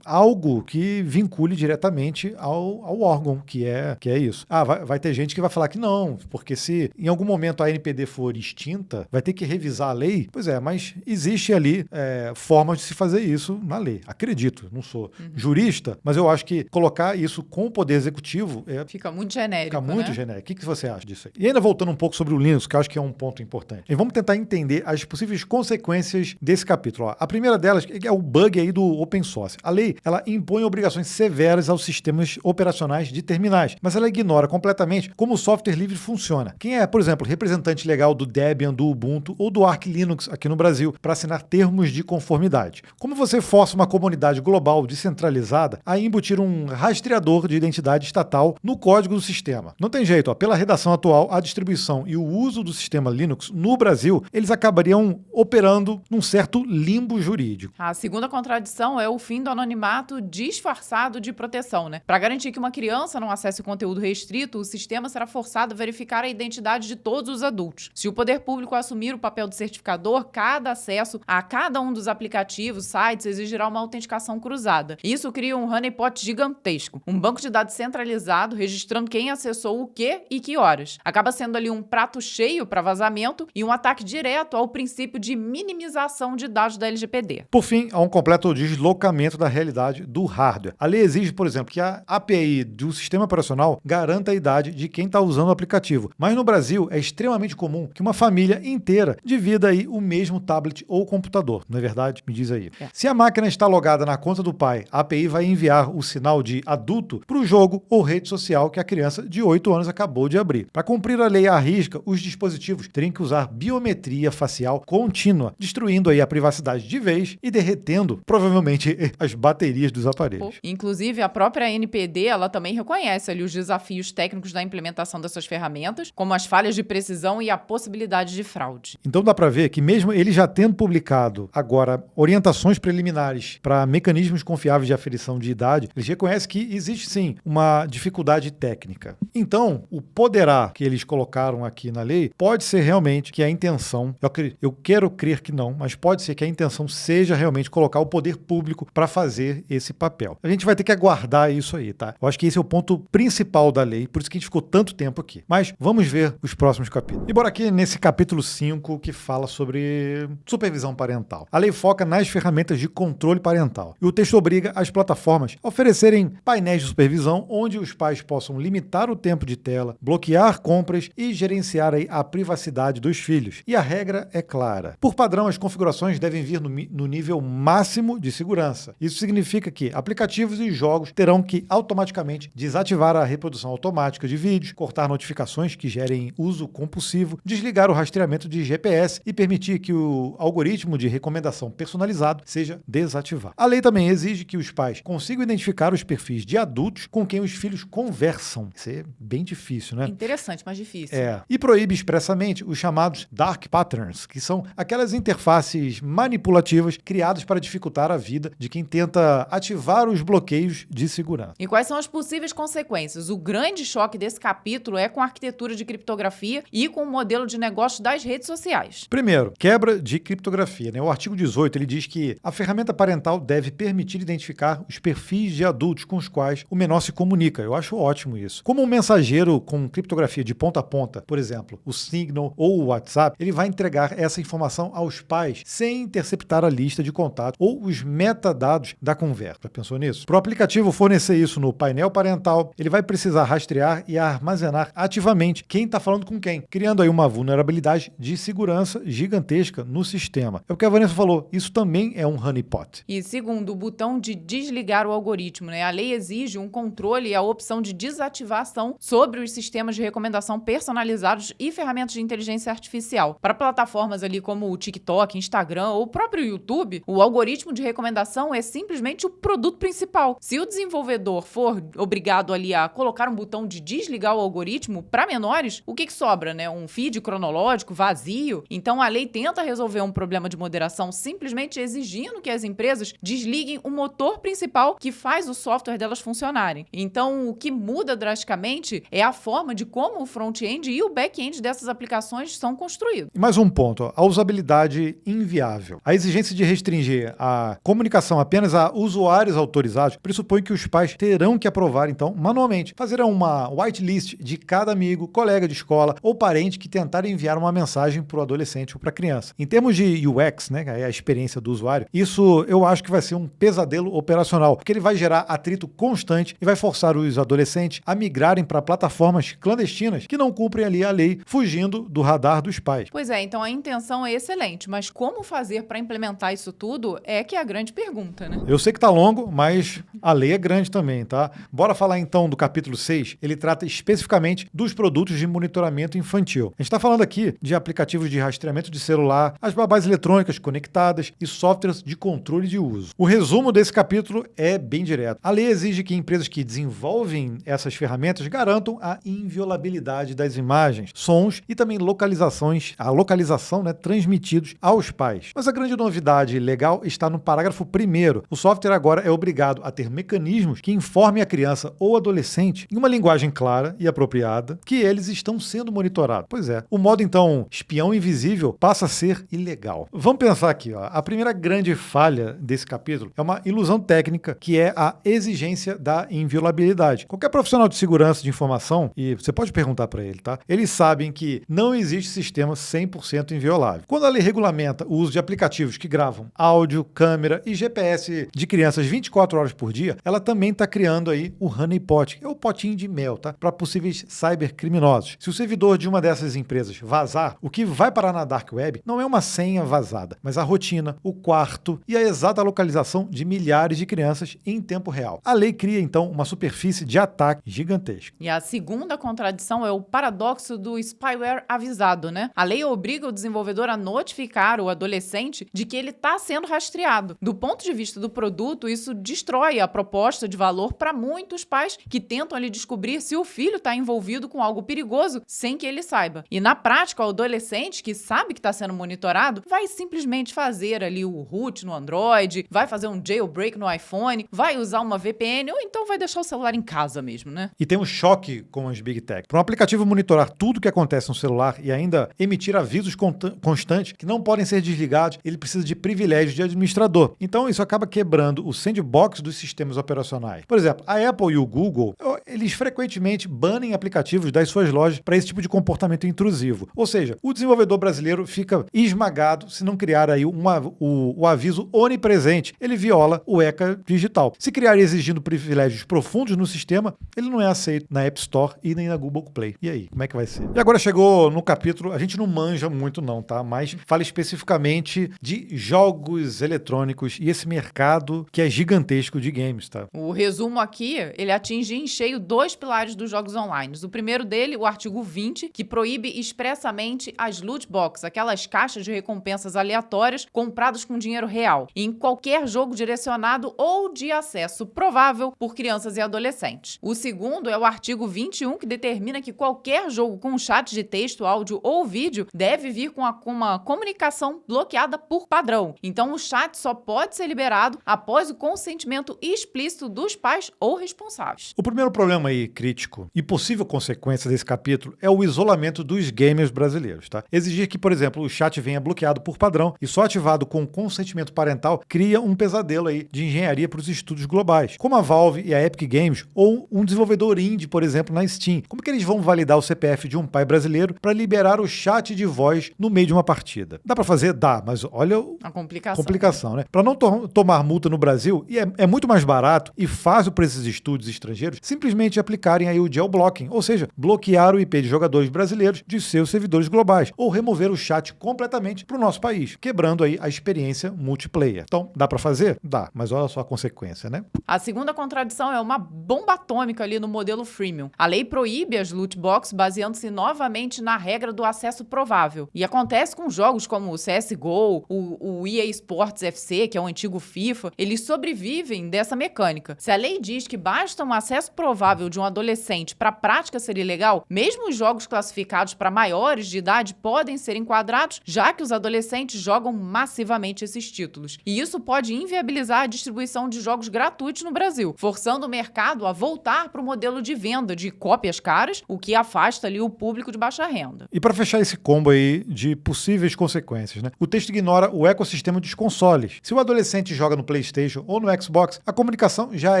algo que vincule diretamente ao órgão, que é isso. Vai ter gente que vai falar que não, porque se em algum momento a ANPD for extinta, vai ter que revisar a lei. Pois mas existe ali formas de se fazer isso na lei. Acredito, não sou jurista, mas eu acho que colocar isso com o poder executivo fica muito genérico. Fica muito genérico. O que você acha disso aí? E ainda voltando um pouco sobre o Linux, que eu acho que é um ponto importante. E vamos tentar entender as possíveis consequências desse capítulo. Ó. A primeira delas é o bug aí do open source. A lei, ela impõe obrigações severas aos sistemas operacionais de terminais, mas ela ignora completamente como o software livre funciona. Quem é, por exemplo, representante legal do Debian, do Ubuntu ou do Arch Linux aqui no Brasil para assinar termos de conformidade? Como você força uma comunidade global descentralizada a embutir um rastreador de identidade estatal no código do sistema? Não tem jeito, pela redação atual, a distribuição e o uso do sistema Linux no Brasil, eles acabariam operando num certo limbo jurídico. A segunda contradição é o fim do anonimato disfarçado de proteção, né? Para garantir que uma criança não acesse conteúdo restrito, o sistema será forçado a verificar a identidade de todos os adultos. Se o poder público assumir o papel de certificador, cada acesso a cada um dos aplicativos, sites, exigirá uma autenticação cruzada. Isso cria um honeypot gigantesco, um banco de dados centralizado, registrando quem acessou o que e que horas. Acaba sendo ali um prato cheio para vazamento e um ataque direto ao princípio de minimização de dados da LGPD. Por fim, há um completo deslocamento da realidade do hardware. A lei exige, por exemplo, que a API do sistema operacional garanta a idade de quem está usando o aplicativo. Mas no Brasil é extremamente comum que uma família inteira divida aí o mesmo tablet ou computador. Não é verdade? Me diz aí. Se a máquina está logada na conta do pai, a API vai enviar o sinal de adulto para o jogo ou rede social que a criança de 8 anos acabou de abrir. Para cumprir a lei à risca, os dispositivos teriam que usar biometria facial contínua, destruindo aí a privacidade de vez e derretendo, provavelmente, as baterias dos aparelhos. Inclusive, a própria NPD, ela também reconhece ali os desafios técnicos da implementação dessas ferramentas, como as falhas de precisão e a possibilidade de fraude. Então dá para ver que mesmo ele já tendo publicado agora orientações preliminares para mecanismos confiáveis de aferição de idade, eles reconhecem que existe sim uma dificuldade técnica. Então, o poderá que eles colocaram aqui na lei pode ser realmente que a intenção, eu quero crer que não, mas pode ser que a intenção seja realmente colocar o poder público para fazer esse papel. A gente vai ter que aguardar isso aí, tá? Eu acho que esse é o ponto principal da lei, por isso que a gente ficou tanto tempo aqui. Mas vamos ver os próximos capítulos. E bora aqui nesse capítulo 5 que fala sobre supervisão parental. A lei foca nas ferramentas de controle parental. E o texto obriga as plataformas a oferecerem painéis de supervisão onde os pais possam limitar o tempo de tela, bloquear compras e gerenciar aí a privacidade dos filhos. E a regra é clara. Por padrão, as configurações devem vir no nível máximo de segurança. Isso significa que aplicativos e jogos terão que automaticamente desativar a reprodução automática de vídeos, cortar notificações que gerem uso compulsivo, desligar o rastreamento de GPS e permitir que o algoritmo de recomendação personalizado seja desativado. A lei também exige que os pais consigam identificar os perfis de adultos com quem os filhos conversam. Isso é bem difícil, né? Interessante, mas difícil. E proíbe expressamente os chamados dark patterns, que são aquelas interfaces manipulativas criadas para dificultar a vida de quem tenta ativar os bloqueios de segurança. E quais são as possíveis consequências? O grande choque desse capítulo é com a arquitetura de criptografia e com o modelo de negócio das redes sociais. Primeiro, quebra de criptografia, né? O artigo 18 ele diz que a ferramenta parental deve permitir identificar os perfis de adultos com os quais o menor se comunica. Eu acho ótimo isso. Como um mensageiro com criptografia de ponta a ponta, por exemplo, o Signal ou o WhatsApp, ele vai entregar essa informação aos pais sem interceptar a lista de contatos ou os metadados da conversa. Já pensou nisso? Para o aplicativo fornecer isso no painel parental, ele vai precisar rastrear e armazenar ativamente quem está falando com quem, criando aí uma vulnerabilidade de segurança gigantesca no sistema. É o que a Vanessa falou, isso também é um honeypot. E segundo, o botão de desligar o algoritmo, né? A lei exige um controle e a opção de desativação sobre os sistemas de recomendação personalizados e ferramentas de inteligência artificial. Para plataformas ali como o TikTok, Instagram ou o próprio YouTube, o algoritmo de recomendação é simplesmente o produto principal. Se o desenvolvedor for obrigado ali a colocar um botão de desligar o algoritmo para menores, o que sobra, né? Um feed cronológico vazio? Então a lei tenta resolver um problema de moderação simplesmente exigindo que as empresas desliguem o motor principal que faz o software delas funcionarem. Então o que muda drasticamente é a forma de como o front-end e o back-end dessas aplicações são construídos. E mais um ponto, a usabilidade inviável. A exigência de restringir a comunicação apenas a usuários autorizados pressupõe que os pais terão que aprovar, então, manualmente. Fazer uma whitelist de cada amigo, colega de escola ou parente que tentar enviar uma mensagem para o adolescente ou para a criança. Em termos de UX, né, que é a experiência do usuário, isso eu acho que vai ser um pesadelo operacional, porque ele vai gerar atrito constante e vai forçar os adolescentes a migrarem para plataformas clandestinas que não cumprem ali a lei, fugindo do radar dos pais. Pois é, então a intenção é excelente, mas como fazer para implementar isso tudo é que é a grande pergunta, né? Eu sei que tá longo, mas a lei é grande também, tá? Bora falar então do capítulo 6. Ele trata especificamente dos produtos de monitoramento infantil. A gente está falando aqui de aplicativos de rastreamento de celular, as babás eletrônicas conectadas e softwares de controle de uso. O resumo desse capítulo é bem direto. A lei exige que empresas que desenvolvem essas ferramentas garantam a inviolabilidade das imagens, sons e também a localização, né, transmitidos aos pais. Mas a grande novidade legal está no parágrafo 1º. O software agora é obrigado a ter mecanismos que informem a criança ou adolescente em uma linguagem clara e apropriada que eles estão sendo monitorados. Pois é. O modo, então, espião invisível passa a ser ilegal. Vamos pensar aqui, ó. A primeira grande falha desse capítulo é uma ilusão técnica que é a exigência da inviolabilidade. Qualquer profissional de segurança de informação, e você pode perguntar para ele, tá? Eles sabem que não existe sistema 100% inviolável. Quando a lei regulamenta o uso de aplicativos que gravam áudio, câmera e GPS de crianças 24 horas por dia, ela também está criando aí o honeypot, que é o potinho de mel, tá? Para possíveis cybercriminosos. Se o servidor de uma dessas empresas vazar, o que vai parar na Dark Web não é uma senha vazada, mas a rotina, o quarto e a exata localização de milhares de crianças em tempo real. A lei cria, então, uma superfície de ataque gigantesca. E a segunda contradição é o paradoxo do spyware avisado, né? A lei obriga o desenvolvedor a notificar o adolescente de que ele está sendo rastreado. Do ponto de vista do produto, isso destrói a proposta de valor para muitos pais que tentam ali descobrir se o filho está envolvido com algo perigoso sem que ele saiba. E na prática, o adolescente que sabe que está sendo monitorado vai simplesmente fazer ali o root no Android, vai fazer um jailbreak no iPhone, vai usar uma VPN ou então vai deixar o celular em casa mesmo, né? E tem um choque com as Big Tech. Para um aplicativo monitorar tudo o que acontece no celular e ainda emitir avisos constantes que não podem ser desligados, ele precisa de privilégios de administrador. Então isso acaba quebrando o sandbox dos sistemas operacionais. Por exemplo, a Apple e o Google, eles frequentemente banem aplicativos das suas lojas para esse tipo de comportamento intrusivo. Ou seja, o desenvolvedor brasileiro fica esmagado se não criar aí o aviso onipresente. Ele viola o ECA digital. Se criar exigindo privilégios profundos no sistema, ele não é aceito na App Store e nem na Google Play. E aí, como é que vai ser? E agora chegou no capítulo, a gente não manja muito não, tá? Mas fala especificamente de jogos eletrônicos e esse mercado que é gigantesco de games, tá? O resumo aqui, ele atinge em cheio 2 pilares dos jogos online. O primeiro dele, o artigo 20, que proíbe expressamente as loot box, aquelas caixas de recompensas aleatórias compradas com dinheiro real, em qualquer jogo direcionado ou de acesso provável por crianças e adolescentes. O segundo é o artigo 21, que determina que qualquer jogo com chat de texto, áudio ou vídeo deve vir com uma comunicação bloqueada por padrão. Então, o chat só pode ser liberado após o consentimento explícito dos pais ou responsáveis. O primeiro problema aí, crítico, e possível consequência desse capítulo é o isolamento dos gamers brasileiros, tá? Exigir que, por exemplo, o chat venha bloqueado por padrão e só ativado com consentimento parental cria um pesadelo aí de engenharia para os estudos globais, como a Valve e a Epic Games ou um desenvolvedor indie, por exemplo, na Steam. Como que eles vão validar o CPF de um pai brasileiro para liberar o chat de voz no meio de uma partida? Dá para fazer? Dá, mas olha a complicação. Né? Para não tomar multa no Brasil, e é muito mais barato e fácil para esses estúdios estrangeiros simplesmente aplicarem aí o geoblocking, ou seja, bloquear o IP de jogadores brasileiros de seus servidores globais, ou remover o chat completamente para o nosso país, quebrando aí a experiência multiplayer. Então, dá para fazer? Dá, mas olha só a consequência, né? A segunda contradição é uma bomba atômica ali no modelo freemium. A lei proíbe as loot box baseando-se novamente na regra do acesso provável. E acontece com jogos como o CSGO, o EA Sports FC, que é o antigo FIFA, eles sobrevivem dessa mecânica. Se a lei diz que basta um acesso provável de um adolescente para a prática ser ilegal, mesmo os jogos classificados para maiores de idade podem ser enquadrados, já que os adolescentes jogam massivamente esses títulos. E isso pode inviabilizar a distribuição de jogos gratuitos no Brasil, forçando o mercado a voltar para o modelo de venda de cópias caras, o que afasta ali o público de baixa renda. E para fechar esse combo aí de possíveis consequências, né? O texto ignora o ecossistema dos consoles. Se o adolescente joga no PlayStation ou no Xbox, a comunicação já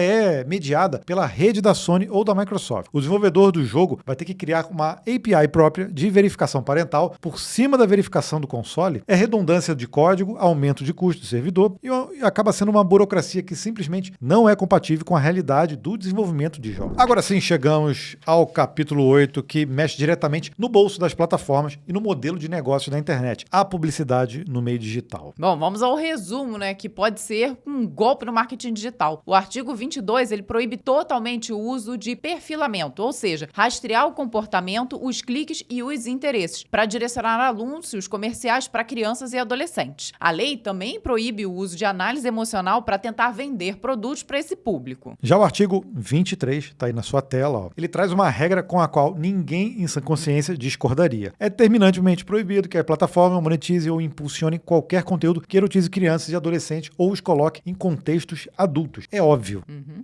é mediada pela rede da Sony ou da Microsoft. O desenvolvedor do jogo vai ter que criar uma API própria de verificação parental por cima da verificação do console. É redundância de código, aumento de custo do servidor e acaba sendo uma burocracia que simplesmente não é compatível com a realidade do desenvolvimento de jogos. Agora sim, chegamos ao capítulo 8, que mexe diretamente no bolso das plataformas e no modelo de negócio da internet, a publicidade no meio digital. Bom, vamos ao resumo, né, que pode ser um golpe no marketing digital. O artigo 22, ele proíbe totalmente o uso de perfilamento, ou seja, rastrear o comportamento, os cliques e os interesses, para direcionar anúncios comerciais para crianças e adolescentes. A lei também proíbe o uso de análise emocional para tentar vender produtos para esse público. Já o artigo 23, está aí na sua tela, ó, ele traz uma regra com a qual ninguém em sã consciência discordaria. É terminantemente proibido que a plataforma monetize ou impulsione qualquer conteúdo que erotize crianças e adolescentes ou os coloque em contextos adultos. É óbvio.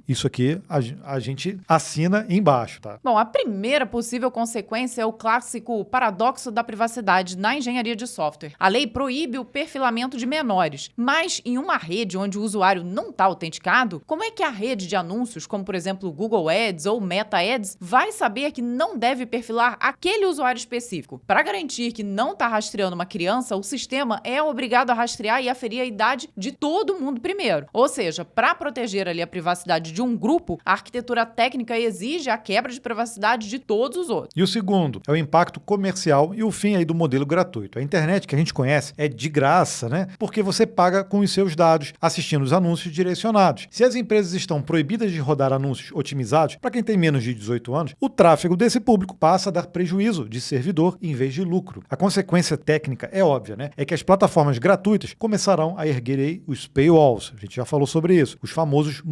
Isso aqui a gente assina embaixo, tá? Bom, a primeira possível consequência é o clássico paradoxo da privacidade na engenharia de software. A lei proíbe o perfilamento de menores, mas em uma rede onde o usuário não está autenticado, como é que a rede de anúncios, como por exemplo o Google Ads ou Meta Ads, vai saber que não deve perfilar aquele usuário específico? Para garantir que não está rastreando uma criança, o sistema é obrigado a rastrear e aferir a idade de todo mundo primeiro. Ou seja, para proteger ali a privacidade de um grupo, a arquitetura técnica exige a quebra de privacidade de todos os outros. E o segundo é o impacto comercial e o fim aí do modelo gratuito. A internet que a gente conhece é de graça, né? Porque você paga com os seus dados assistindo os anúncios direcionados. Se as empresas estão proibidas de rodar anúncios otimizados para quem tem menos de 18 anos, o tráfego desse público passa a dar prejuízo de servidor em vez de lucro. A consequência técnica é óbvia, né? É que as plataformas gratuitas começarão a erguer aí os paywalls. A gente já falou sobre isso. Os famosos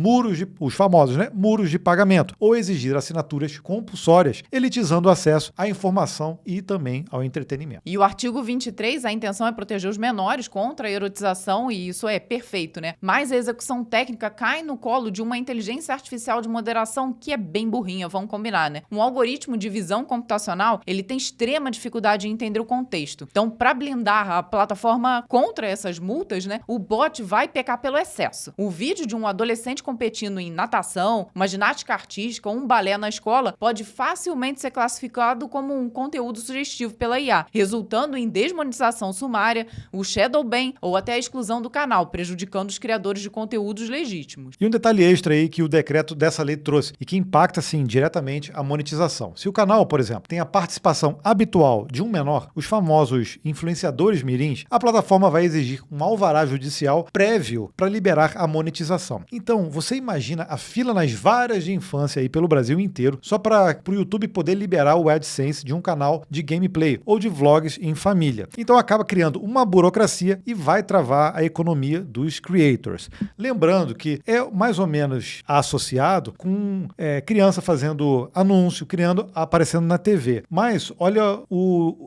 muros de pagamento, ou exigir assinaturas compulsórias, elitizando o acesso à informação e também ao entretenimento. E o artigo 23, a intenção é proteger os menores contra a erotização, e isso é perfeito, né? Mas a execução técnica cai no colo de uma inteligência artificial de moderação que é bem burrinha, vamos combinar, né? Um algoritmo de visão computacional, ele tem extrema dificuldade em entender o contexto. Então, para blindar a plataforma contra essas multas, né, o bot vai pecar pelo excesso. O vídeo de um adolescente competindo em natação, uma ginástica artística ou um balé na escola pode facilmente ser classificado como um conteúdo sugestivo pela IA, resultando em desmonetização sumária, o shadow ban ou até a exclusão do canal, prejudicando os criadores de conteúdos legítimos. E um detalhe extra aí que o decreto dessa lei trouxe e que impacta, sim, diretamente a monetização. Se o canal, por exemplo, tem a participação habitual de um menor, os famosos influenciadores mirins, a plataforma vai exigir um alvará judicial prévio para liberar a monetização. Então, você imagina a fila nas varas de infância aí pelo Brasil inteiro, só para o YouTube poder liberar o AdSense de um canal de gameplay ou de vlogs em família. Então, acaba criando uma burocracia e vai travar a economia dos creators. Lembrando que é mais ou menos associado com criança fazendo anúncio, aparecendo na TV. Mas olha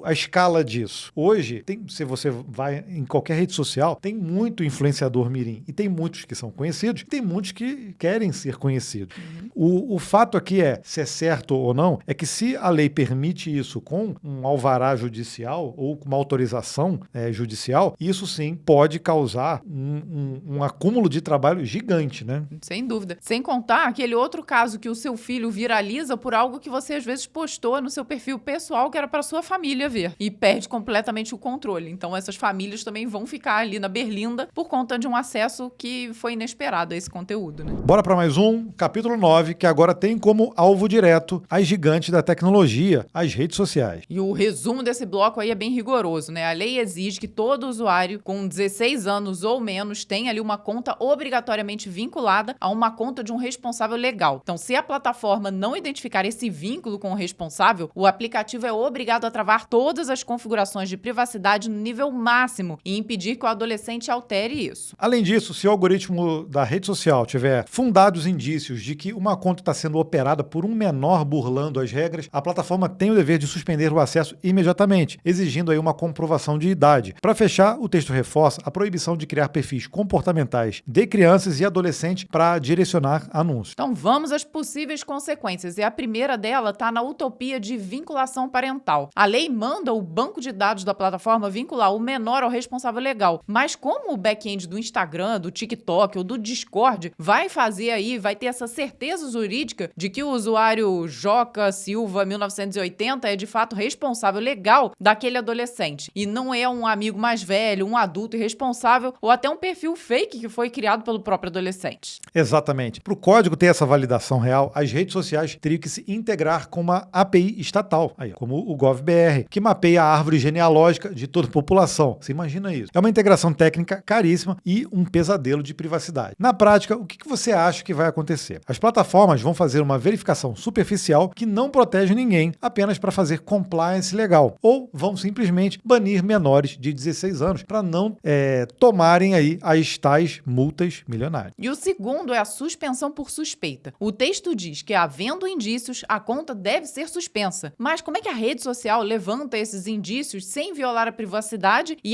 a escala disso. Hoje, se você vai em qualquer rede social, tem muito influenciador mirim. E tem muitos que são conhecidos, e tem muitos que querem ser conhecidos. O fato aqui se é certo ou não, é que se a lei permite isso com um alvará judicial ou com uma autorização judicial, isso sim pode causar um acúmulo de trabalho gigante, né? Sem dúvida. Sem contar aquele outro caso que o seu filho viraliza por algo que você às vezes postou no seu perfil pessoal que era para sua família ver e perde completamente o controle. Então essas famílias também vão ficar ali na berlinda por conta de um acesso que foi inesperado a esse conteúdo, né? Bora para mais um, capítulo 9, que agora tem como alvo direto as gigantes da tecnologia, as redes sociais. E o resumo desse bloco aí é bem rigoroso, né? A lei exige que todo usuário com 16 anos ou menos tenha ali uma conta obrigatoriamente vinculada a uma conta de um responsável legal. Então, se a plataforma não identificar esse vínculo com o responsável, o aplicativo é obrigado a travar todas as configurações de privacidade no nível máximo e impedir que o adolescente altere isso. Além disso, se o algoritmo da rede social tiver fundados indícios de que uma conta está sendo operada por um menor burlando as regras, a plataforma tem o dever de suspender o acesso imediatamente, exigindo aí uma comprovação de idade. Para fechar, o texto reforça a proibição de criar perfis comportamentais de crianças e adolescentes para direcionar anúncios. Então vamos às possíveis consequências, e a primeira dela está na utopia de vinculação parental. A lei manda o banco de dados da plataforma vincular o menor ao responsável legal, mas como o back-end do Instagram, do TikTok ou do Discord vai ter essa certeza jurídica de que o usuário Joca Silva 1980 é de fato responsável legal daquele adolescente e não é um amigo mais velho, um adulto irresponsável ou até um perfil fake que foi criado pelo próprio adolescente. Exatamente. Para o código ter essa validação real, as redes sociais teriam que se integrar com uma API estatal, como o GovBR, que mapeia a árvore genealógica de toda a população. Você imagina isso? É uma integração técnica caríssima e um pesadelo de privacidade. Na prática, o que você acha que vai acontecer? As plataformas vão fazer uma verificação superficial que não protege ninguém apenas para fazer compliance legal, ou vão simplesmente banir menores de 16 anos para não tomarem aí as tais multas milionárias. E o segundo é a suspensão por suspeita. O texto diz que, havendo indícios, a conta deve ser suspensa. Mas como é que a rede social levanta esses indícios sem violar a privacidade e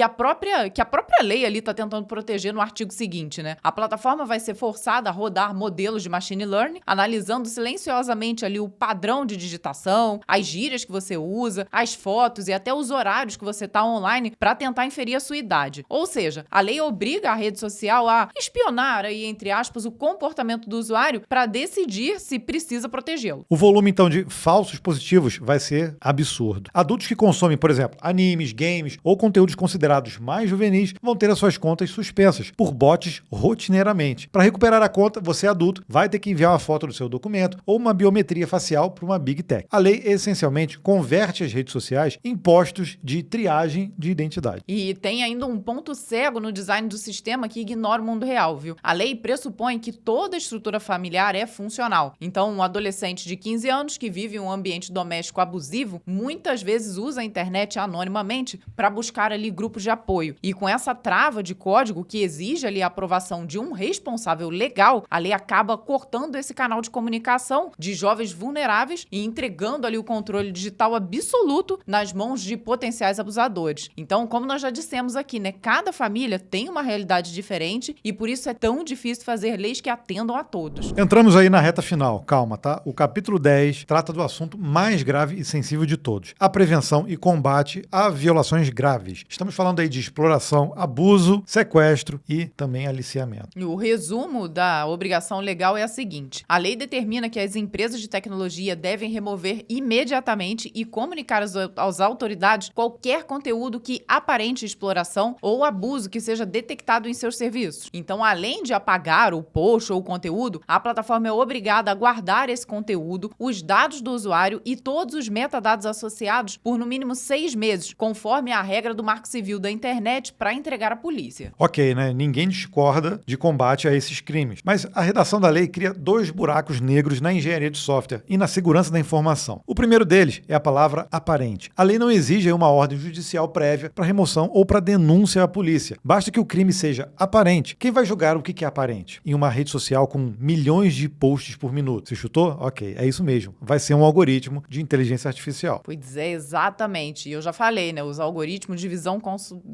que a própria lei ali está tentando proteger no artigo seguinte, né? A plataforma vai ser forçada a rodar modelos de machine learning, analisando silenciosamente ali o padrão de digitação, as gírias que você usa, as fotos e até os horários que você está online para tentar inferir a sua idade. Ou seja, a lei obriga a rede social a espionar aí, entre aspas, o comportamento do usuário para decidir se precisa protegê-lo. O volume, então, de falsos positivos vai ser absurdo. Adultos que consomem, por exemplo, animes, games ou conteúdos considerados mais juvenis vão ter as suas contas suspensas por bots rotineiramente. Para recuperar a conta, você adulto vai ter que enviar uma foto do seu documento ou uma biometria facial para uma Big Tech. A lei, essencialmente, converte as redes sociais em postos de triagem de identidade. E tem ainda um ponto cego no design do sistema que ignora o mundo real, viu? A lei pressupõe que toda estrutura familiar é funcional. Então, um adolescente de 15 anos que vive em um ambiente doméstico abusivo, muitas vezes usa a internet anonimamente para buscar ali grupos de apoio. E com essa trava de código que exige ali a aprovação de um responsável legal, a lei acaba cortando esse canal de comunicação de jovens vulneráveis e entregando ali o controle digital absoluto nas mãos de potenciais abusadores. Então, como nós já dissemos aqui, né, cada família tem uma realidade diferente e por isso é tão difícil fazer leis que atendam a todos. Entramos aí na reta final, calma, tá? O capítulo 10 trata do assunto mais grave e sensível de todos, a prevenção e combate a violações graves. Estamos falando aí de exploração, abuso, sequestro e também aliciamento. O resumo da obrigação legal é a seguinte: A lei determina que as empresas de tecnologia devem remover imediatamente e comunicar às autoridades qualquer conteúdo que aparente exploração ou abuso que seja detectado em seus serviços. Então, além de apagar o post ou o conteúdo, a plataforma é obrigada a guardar esse conteúdo, os dados do usuário e todos os metadados associados por no mínimo 6 meses, conforme a regra do Marco Civil da Internet, para entregar à polícia. Ok, né? Ninguém discorda de combate a esses crimes. Mas a redação da lei cria 2 buracos negros na engenharia de software e na segurança da informação. O primeiro deles é a palavra aparente. A lei não exige uma ordem judicial prévia para remoção ou para denúncia à polícia. Basta que o crime seja aparente. Quem vai julgar o que é aparente? Em uma rede social com milhões de posts por minuto. Você chutou? Ok, é isso mesmo. Vai ser um algoritmo de inteligência artificial. Pois é, exatamente. E eu já falei, né? Os algoritmos de visão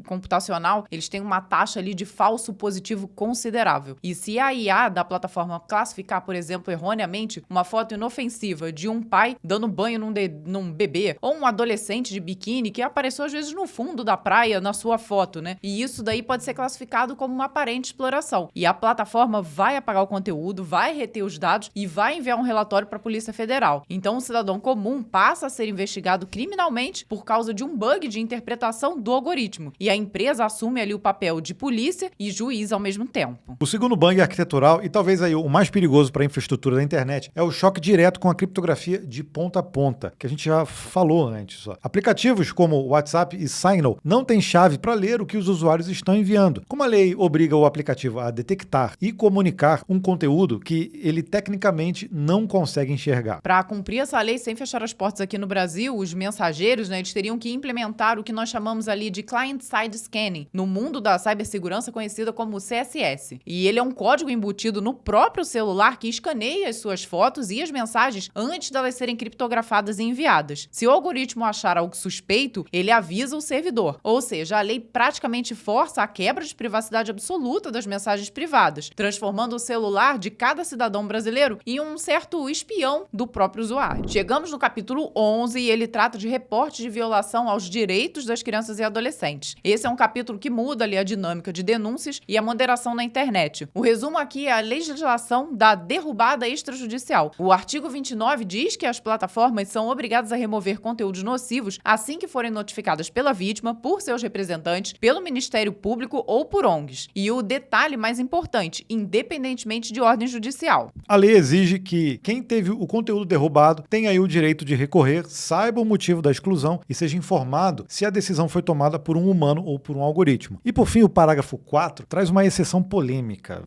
computacional, eles têm uma taxa ali de falso positivo considerável. E se a IA da plataforma classificar, por exemplo, erroneamente, uma foto inofensiva de um pai dando banho num bebê, ou um adolescente de biquíni que apareceu às vezes no fundo da praia na sua foto, né? E isso daí pode ser classificado como uma aparente exploração. E a plataforma vai apagar o conteúdo, vai reter os dados e vai enviar um relatório para a Polícia Federal. Então, o cidadão comum passa a ser investigado criminalmente por causa de um bug de interpretação do algoritmo. E a empresa assume ali o papel de polícia e juiz ao mesmo tempo. O segundo bug arquitetural, e talvez aí o mais perigoso para a infraestrutura da internet, é o choque direto com a criptografia de ponta a ponta, que a gente já falou antes. Aplicativos como WhatsApp e Signal não têm chave para ler o que os usuários estão enviando. Como a lei obriga o aplicativo a detectar e comunicar um conteúdo que ele tecnicamente não consegue enxergar. Para cumprir essa lei sem fechar as portas aqui no Brasil, os mensageiros, né, eles teriam que implementar o que nós chamamos ali de Client-Side Scanning, no mundo da cibersegurança conhecida como CSS. E ele é um código embutido no próprio celular que escaneia as suas fotos e as mensagens antes delas serem criptografadas e enviadas. Se o algoritmo achar algo suspeito, ele avisa o servidor. Ou seja, a lei praticamente força a quebra de privacidade absoluta das mensagens privadas, transformando o celular de cada cidadão brasileiro em um certo espião do próprio usuário. Chegamos no capítulo 11 e ele trata de reporte de violação aos direitos das crianças e adolescentes. Esse é um capítulo que muda ali a dinâmica de denúncias e a moderação na internet. O resumo aqui é a legislação da derrubada extrajudicial. O artigo 29 diz que as plataformas são obrigadas a remover conteúdos nocivos assim que forem notificadas pela vítima, por seus representantes, pelo Ministério Público ou por ONGs. E o detalhe mais importante, independentemente de ordem judicial. A lei exige que quem teve o conteúdo derrubado tenha aí o direito de recorrer, saiba o motivo da exclusão e seja informado se a decisão foi tomada por um humano ou por um algoritmo. E por fim, o parágrafo 4 traz uma exceção polêmica.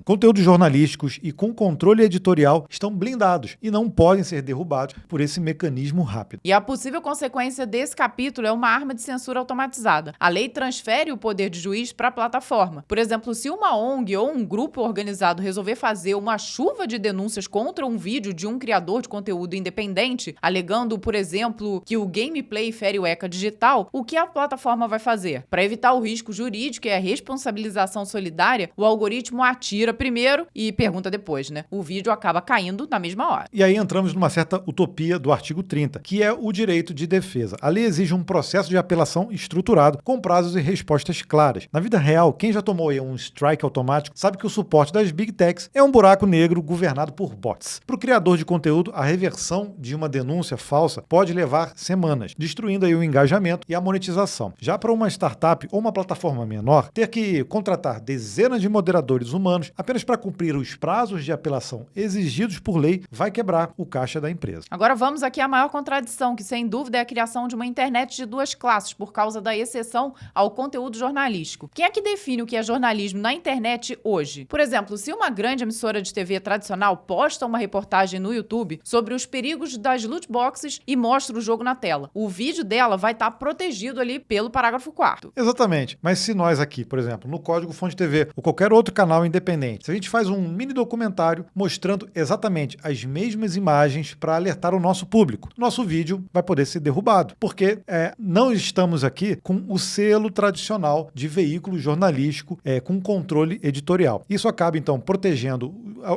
Conteúdos jornalísticos e com controle editorial estão blindados e não podem ser derrubados por esse mecanismo rápido. E a possível consequência desse capítulo é uma arma de censura automatizada. A lei transfere o poder de juiz para a plataforma. Por exemplo, se uma ONG ou um grupo organizado resolver fazer uma chuva de denúncias contra um vídeo de um criador de conteúdo independente, alegando, por exemplo, que o gameplay fere o ECA digital, o que a plataforma vai fazer? Para evitar o risco jurídico e a responsabilização solidária, o algoritmo atira primeiro e pergunta depois, né? O vídeo acaba caindo na mesma hora. E aí entramos numa certa utopia do artigo 30, que é o direito de defesa. A lei exige um processo de apelação estruturado, com prazos e respostas claras. Na vida real, quem já tomou aí um strike automático sabe que o suporte das Big Techs é um buraco negro governado por bots. Para o criador de conteúdo, a reversão de uma denúncia falsa pode levar semanas, destruindo aí o engajamento e a monetização. Já para uma startup ou uma plataforma menor, ter que contratar dezenas de moderadores humanos apenas para cumprir os prazos de apelação exigidos por lei vai quebrar o caixa da empresa. Agora vamos aqui à maior contradição, que sem dúvida é a criação de uma internet de duas classes por causa da exceção ao conteúdo jornalístico. Quem é que define o que é jornalismo na internet hoje? Por exemplo, se uma grande emissora de TV tradicional posta uma reportagem no YouTube sobre os perigos das loot boxes e mostra o jogo na tela, o vídeo dela vai estar protegido ali pelo parágrafo 4º. Exatamente. Mas se nós aqui, por exemplo, no Código Fonte TV ou qualquer outro canal independente, se a gente faz um mini documentário mostrando exatamente as mesmas imagens para alertar o nosso público, nosso vídeo vai poder ser derrubado, porque não estamos aqui com o selo tradicional de veículo jornalístico com controle editorial. Isso acaba, então, protegendo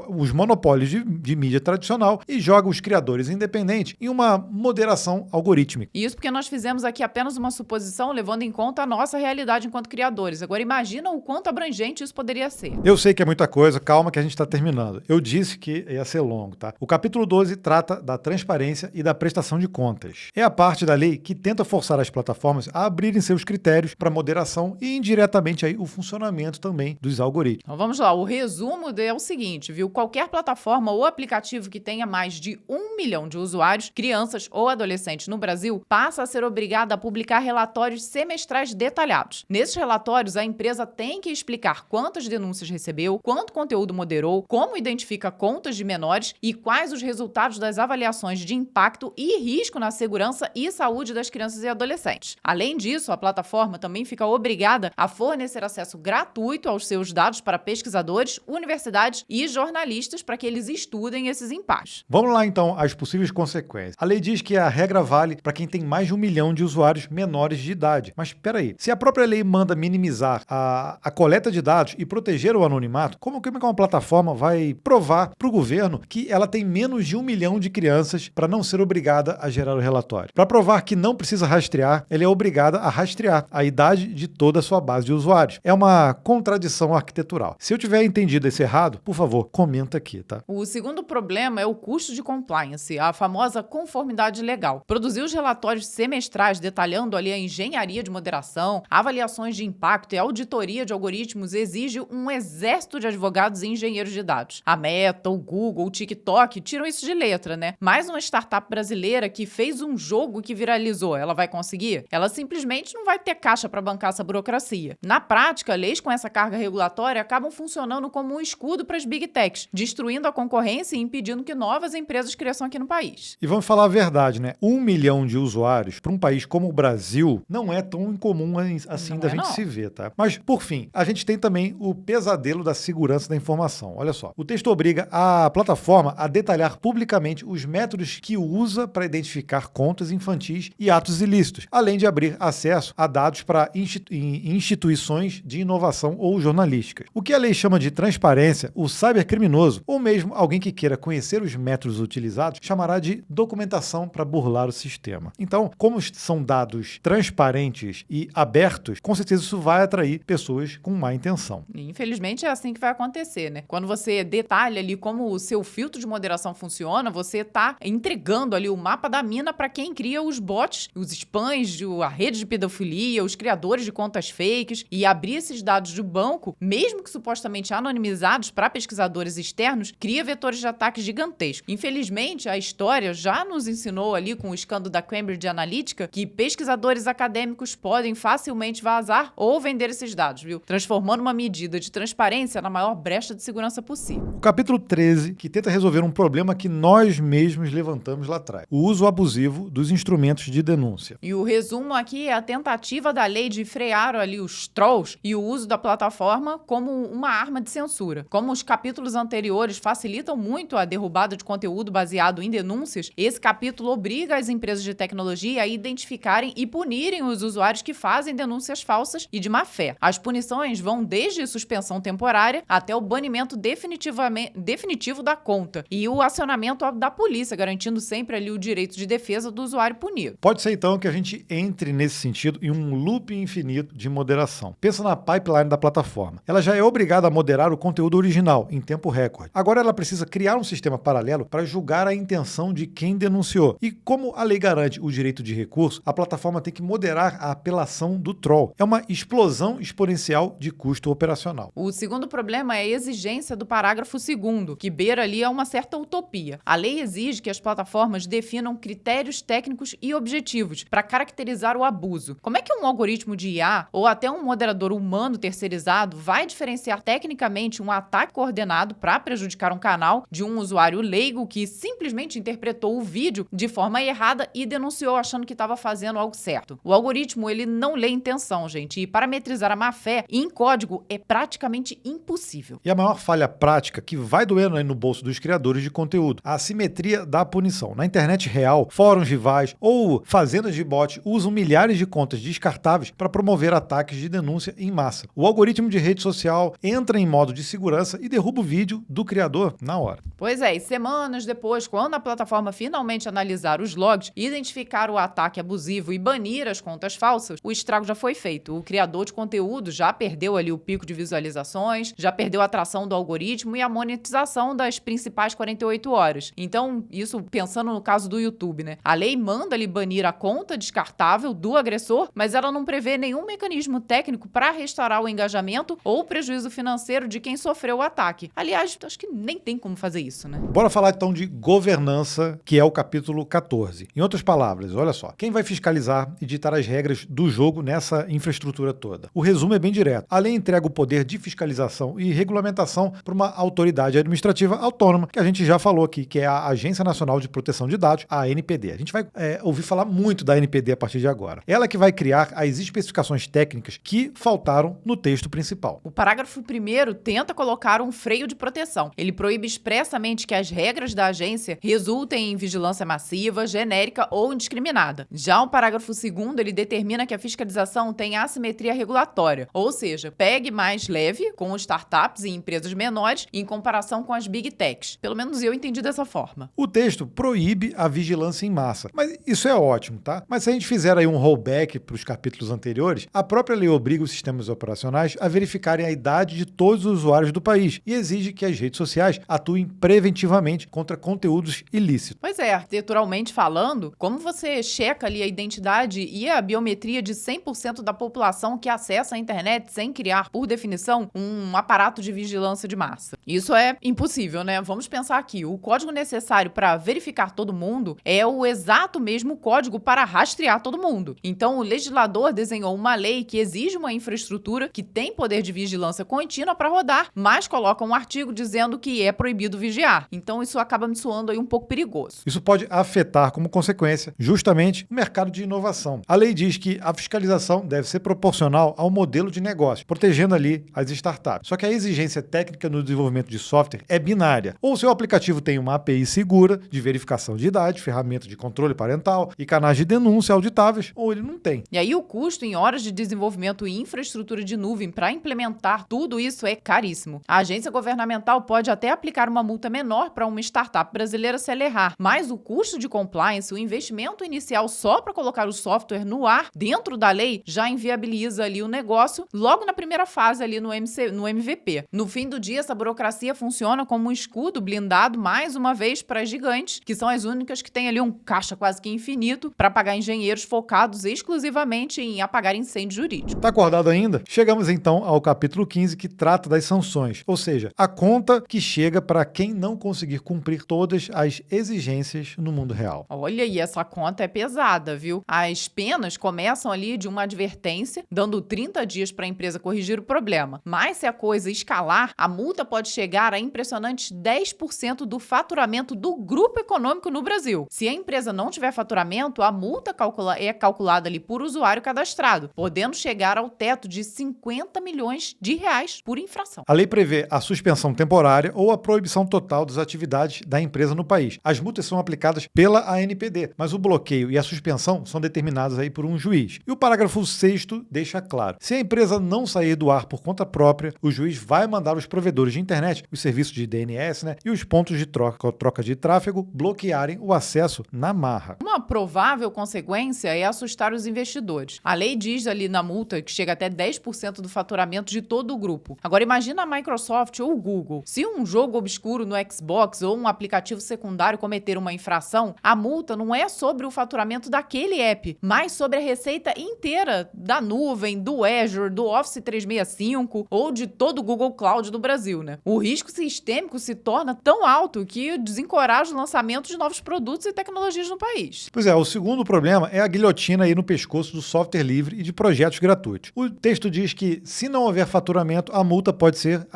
os monopólios de mídia tradicional e joga os criadores independentes em uma moderação algorítmica. Isso porque nós fizemos aqui apenas uma suposição levando em conta a nossa realidade enquanto criadores. Agora imagina o quanto abrangente isso poderia ser. Eu sei que é muita coisa, calma que a gente está terminando. Eu Eu disse que ia ser longo, tá? O capítulo 12 trata da transparência e da prestação de contas. É a parte da lei que tenta forçar as plataformas a abrirem seus critérios para moderação e indiretamente aí o funcionamento também dos algoritmos. Então vamos lá, o resumo é o seguinte, viu? Qualquer plataforma ou aplicativo que tenha mais de 1 milhão de usuários, crianças ou adolescentes no Brasil, passa a ser obrigada a publicar relatórios semestrais detalhados. Nesses relatórios, a empresa tem que explicar quantas denúncias recebeu, quanto conteúdo moderou, como identifica contas de menores e quais os resultados das avaliações de impacto e risco na segurança e saúde das crianças e adolescentes. Além disso, a plataforma também fica obrigada a fornecer acesso gratuito aos seus dados para pesquisadores, universidades e jornalistas para que eles estudem esses impactos. Vamos lá então às possíveis consequências. A lei diz que a regra vale para quem tem mais de 1 milhão de usuários menores de idade. Mas espera aí, se a própria lei manda minimizar a coleta de dados e proteger o anonimato, como que uma plataforma vai provar para o governo que ela tem menos de 1 milhão de crianças para não ser obrigada a gerar o relatório? Para provar que não precisa rastrear, ela é obrigada a rastrear a idade de toda a sua base de usuários. É uma contradição arquitetural. Se eu tiver entendido esse errado, por favor, comenta aqui, tá? O segundo problema é o custo de compliance, a famosa conformidade legal. Produzir os relatórios semestrais detalhando ali a engenharia de moderação, avaliações de impacto e auditoria de algoritmos exige um exército de advogados e engenheiros de dados. A Meta, o Google, o TikTok tiram isso de letra, né? Mais uma startup brasileira que fez um jogo que viralizou, ela vai conseguir? Ela simplesmente não vai ter caixa para bancar essa burocracia. Na prática, leis com essa carga regulatória acabam funcionando como um escudo para as big techs, destruindo a concorrência e impedindo que novas empresas cresçam aqui no país. E vamos falar a verdade, né? 1 milhão de usuários para um país como o Brasil não é tão incomum assim da gente se ver, tá? Mas, por fim, a gente tem também o pesadelo da segurança da informação. Olha só, o texto obriga a plataforma a detalhar publicamente os métodos que usa para identificar contas infantis e atos ilícitos, além de abrir acesso a dados para instituições de inovação ou jornalísticas. O que a lei chama de transparência, o cybercriminoso, ou mesmo alguém que queira conhecer os métodos utilizados, chamará de documentação para burlar o sistema. Então, como são dados transparentes e abertos, com certeza isso vai atrair pessoas com má intenção. Infelizmente é assim que vai acontecer, né? Quando você detalha ali como o seu filtro de moderação funciona, você está entregando ali o mapa da mina para quem cria os bots, os spams, a rede de pedofilia, os criadores de contas fakes, e abrir esses dados do banco, mesmo que supostamente anonimizados para pesquisadores externos, cria vetores de ataque gigantescos. Infelizmente, a história já nos ensinou ali com o escândalo da Cambridge Analytica que pesquisadores acadêmicos podem facilmente vazar ou vender esses dados, viu? Transformando uma medida de transparência na maior brecha de segurança possível. O capítulo 13, que tenta resolver um problema que nós mesmos levantamos lá atrás: o uso abusivo dos instrumentos de denúncia. E o resumo aqui é a tentativa da lei de frear ali os trolls e o uso da plataforma como uma arma de censura. Como os capítulos anteriores facilitam muito a derrubada de conteúdo baseado em denúncias, esse capítulo obriga as empresas de tecnologia a identificarem e punirem os usuários que fazem denúncias falsas e de má fé. As punições vão desde suspensão temporária até o banimento definitivo da conta e o acionamento da polícia, garantindo sempre ali o direito de defesa do usuário punido. Pode ser então que a gente entre nesse sentido em um loop infinito de moderação. Pensa na pipeline da plataforma. Ela já é obrigada a moderar o conteúdo original em tempo recorde. Agora ela precisa criar um sistema paralelo para julgar a intenção de quem denunciou. E como a lei garante o direito de recurso, a plataforma tem que moderar a apelação do troll. É uma explosão exponencial de custo operacional. O segundo problema é a exigência do parágrafo 2º, que beira ali a uma certa utopia. A lei exige que as plataformas definam critérios técnicos e objetivos para caracterizar o abuso. Como é que um algoritmo de IA ou até um moderador humano terceirizado vai diferenciar tecnicamente um ataque coordenado para prejudicar um canal de um usuário leigo que simplesmente interpretou o vídeo de forma errada e denunciou achando que estava fazendo algo certo? O algoritmo, ele não lê intenção, gente, e parametrizar a má-fé em código é praticamente impossível. E a maior falha prática que vai doendo aí no bolso dos criadores de conteúdo: a assimetria da punição. Na internet real, fóruns rivais ou fazendas de bot usam milhares de contas descartáveis para promover ataques de denúncia em massa. O algoritmo de rede social entra em modo de segurança e derruba o vídeo do criador na hora. Pois é, e semanas depois, quando a plataforma finalmente analisar os logs, identificar o ataque abusivo e banir as contas falsas, o estrago já foi feito. O criador de conteúdo já perdeu ali o pico de visualizações, já perdeu a atração do algoritmo e a monetização monetização das principais 48 horas. Então, isso pensando no caso do YouTube, né? A lei manda ali banir a conta descartável do agressor, mas ela não prevê nenhum mecanismo técnico para restaurar o engajamento ou o prejuízo financeiro de quem sofreu o ataque. Aliás, acho que nem tem como fazer isso, né? Bora falar então de governança, que é o capítulo 14. Em outras palavras, olha só, quem vai fiscalizar e ditar as regras do jogo nessa infraestrutura toda? O resumo é bem direto. A lei entrega o poder de fiscalização e regulamentação para uma autoridade administrativa autônoma, que a gente já falou aqui, que é a Agência Nacional de Proteção de Dados, a ANPD. A gente vai ouvir falar muito da ANPD a partir de agora. Ela que vai criar as especificações técnicas que faltaram no texto principal. O parágrafo 1º tenta colocar um freio de proteção. Ele proíbe expressamente que as regras da agência resultem em vigilância massiva, genérica ou indiscriminada. Já o parágrafo 2º, ele determina que a fiscalização tem assimetria regulatória, ou seja, pegue mais leve com startups e empresas menores em comparação com as big techs. Pelo menos eu entendi dessa forma. O texto proíbe a vigilância em massa, mas isso é ótimo, tá? Mas se a gente fizer aí um rollback para os capítulos anteriores, a própria lei obriga os sistemas operacionais a verificarem a idade de todos os usuários do país e exige que as redes sociais atuem preventivamente contra conteúdos ilícitos. Pois é, arquiteturalmente falando, como você checa ali a identidade e a biometria de 100% da população que acessa a internet sem criar, por definição, um aparato de vigilância de massa? Isso é impossível, né? Vamos pensar aqui, o código necessário para verificar todo mundo é o exato mesmo código para rastrear todo mundo. Então, o legislador desenhou uma lei que exige uma infraestrutura que tem poder de vigilância contínua para rodar, mas coloca um artigo dizendo que é proibido vigiar. Então, isso acaba me soando aí um pouco perigoso. Isso pode afetar, como consequência, justamente o mercado de inovação. A lei diz que a fiscalização deve ser proporcional ao modelo de negócio, protegendo ali as startups. Só que a exigência técnica no desenvolvimento de software é binária. Ou seu aplicativo tem uma API segura de verificação de idade, ferramenta de controle parental e canais de denúncia auditáveis, ou ele não tem. E aí o custo em horas de desenvolvimento e infraestrutura de nuvem para implementar tudo isso é caríssimo. A agência governamental pode até aplicar uma multa menor para uma startup brasileira se ela errar, mas o custo de compliance, o investimento inicial só para colocar o software no ar dentro da lei já inviabiliza ali o negócio logo na primeira fase ali no MVP. No fim do dia, essa burocracia funciona como um escudo blindado mais uma vez para as gigantes, que são as únicas que têm ali um caixa quase que infinito para pagar engenheiros focados exclusivamente em apagar incêndio jurídico. Tá acordado ainda? Chegamos então ao capítulo 15, que trata das sanções, ou seja, a conta que chega para quem não conseguir cumprir todas as exigências no mundo real. Olha, e essa conta é pesada, viu? As penas começam ali de uma advertência, dando 30 dias para a empresa corrigir o problema. Mas se a coisa escalar, a multa pode chegar a impressionantes 10% do faturamento do grupo econômico no Brasil. Se a empresa não tiver faturamento, a multa é calculada ali por usuário cadastrado, podendo chegar ao teto de 50 milhões de reais por infração. A lei prevê a suspensão temporária ou a proibição total das atividades da empresa no país. As multas são aplicadas pela ANPD, mas o bloqueio e a suspensão são determinados aí por um juiz. E o parágrafo 6º deixa claro: se a empresa não sair do ar por conta própria, o juiz vai mandar os provedores de internet, os serviços de DNS, e os pontos de troca de tráfego bloquearem o acesso na marra. Uma provável consequência é assustar os investidores. A lei diz ali na multa que chega até 10% do faturamento de todo o grupo. Agora imagina a Microsoft ou o Google. Se um jogo obscuro no Xbox ou um aplicativo secundário cometer uma infração, a multa não é sobre o faturamento daquele app, mas sobre a receita inteira da nuvem, do Azure, do Office 365 ou de todo o Google Cloud do Brasil, né? O risco sistêmico se torna tão alto que desencoraja o lançamento de novos produtos e tecnologias no país. Pois é, o segundo problema é a guilhotina aí no pescoço do software livre e de projetos gratuitos. O texto diz que, se não houver faturamento, a multa pode ser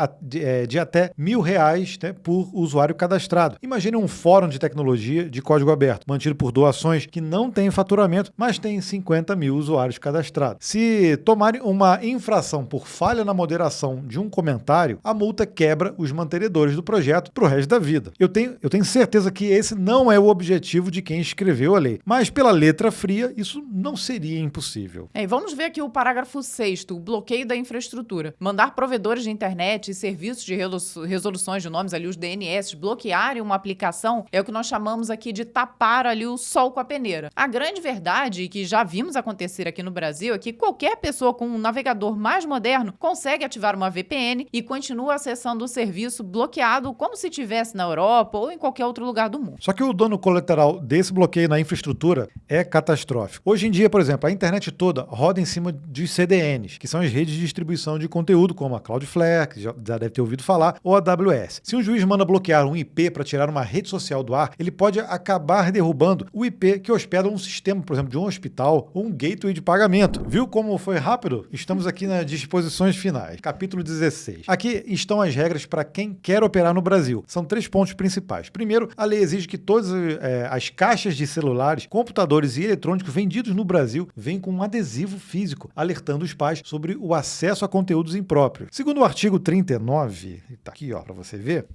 de até R$1.000, né, por usuário cadastrado. Imagine um fórum de tecnologia de código aberto, mantido por doações que não têm faturamento, mas tem 50 mil usuários cadastrados. Se tomarem uma infração por falha na moderação de um comentário, a multa quebra os mantenedores do projeto para o resto da vida. Eu tenho certeza que esse não é o objetivo de quem escreveu a lei, mas pela letra fria, isso não seria impossível. E vamos ver aqui o parágrafo 6º, o bloqueio da infraestrutura. Mandar provedores de internet e serviços de resoluções de nomes ali, os DNS, bloquearem uma aplicação é o que nós chamamos aqui de tapar ali o sol com a peneira. A grande verdade, que já vimos acontecer aqui no Brasil, é que qualquer pessoa com um navegador mais moderno consegue ativar uma VPN e continua acessando o serviço serviço bloqueado como se tivesse na Europa ou em qualquer outro lugar do mundo. Só que o dano colateral desse bloqueio na infraestrutura é catastrófico. Hoje em dia, por exemplo, a internet toda roda em cima de CDNs, que são as redes de distribuição de conteúdo, como a Cloudflare, que já deve ter ouvido falar, ou a AWS. Se um juiz manda bloquear um IP para tirar uma rede social do ar, ele pode acabar derrubando o IP que hospeda um sistema, por exemplo, de um hospital ou um gateway de pagamento. Viu como foi rápido? Estamos aqui nas disposições finais. Capítulo 16. Aqui estão as regras para quem quer operar no Brasil. São 3 pontos principais. Primeiro, a lei exige que todas as caixas de celulares, computadores e eletrônicos vendidos no Brasil venham com um adesivo físico, alertando os pais sobre o acesso a conteúdos impróprios. Segundo o artigo 39, tá aqui ó, para você ver,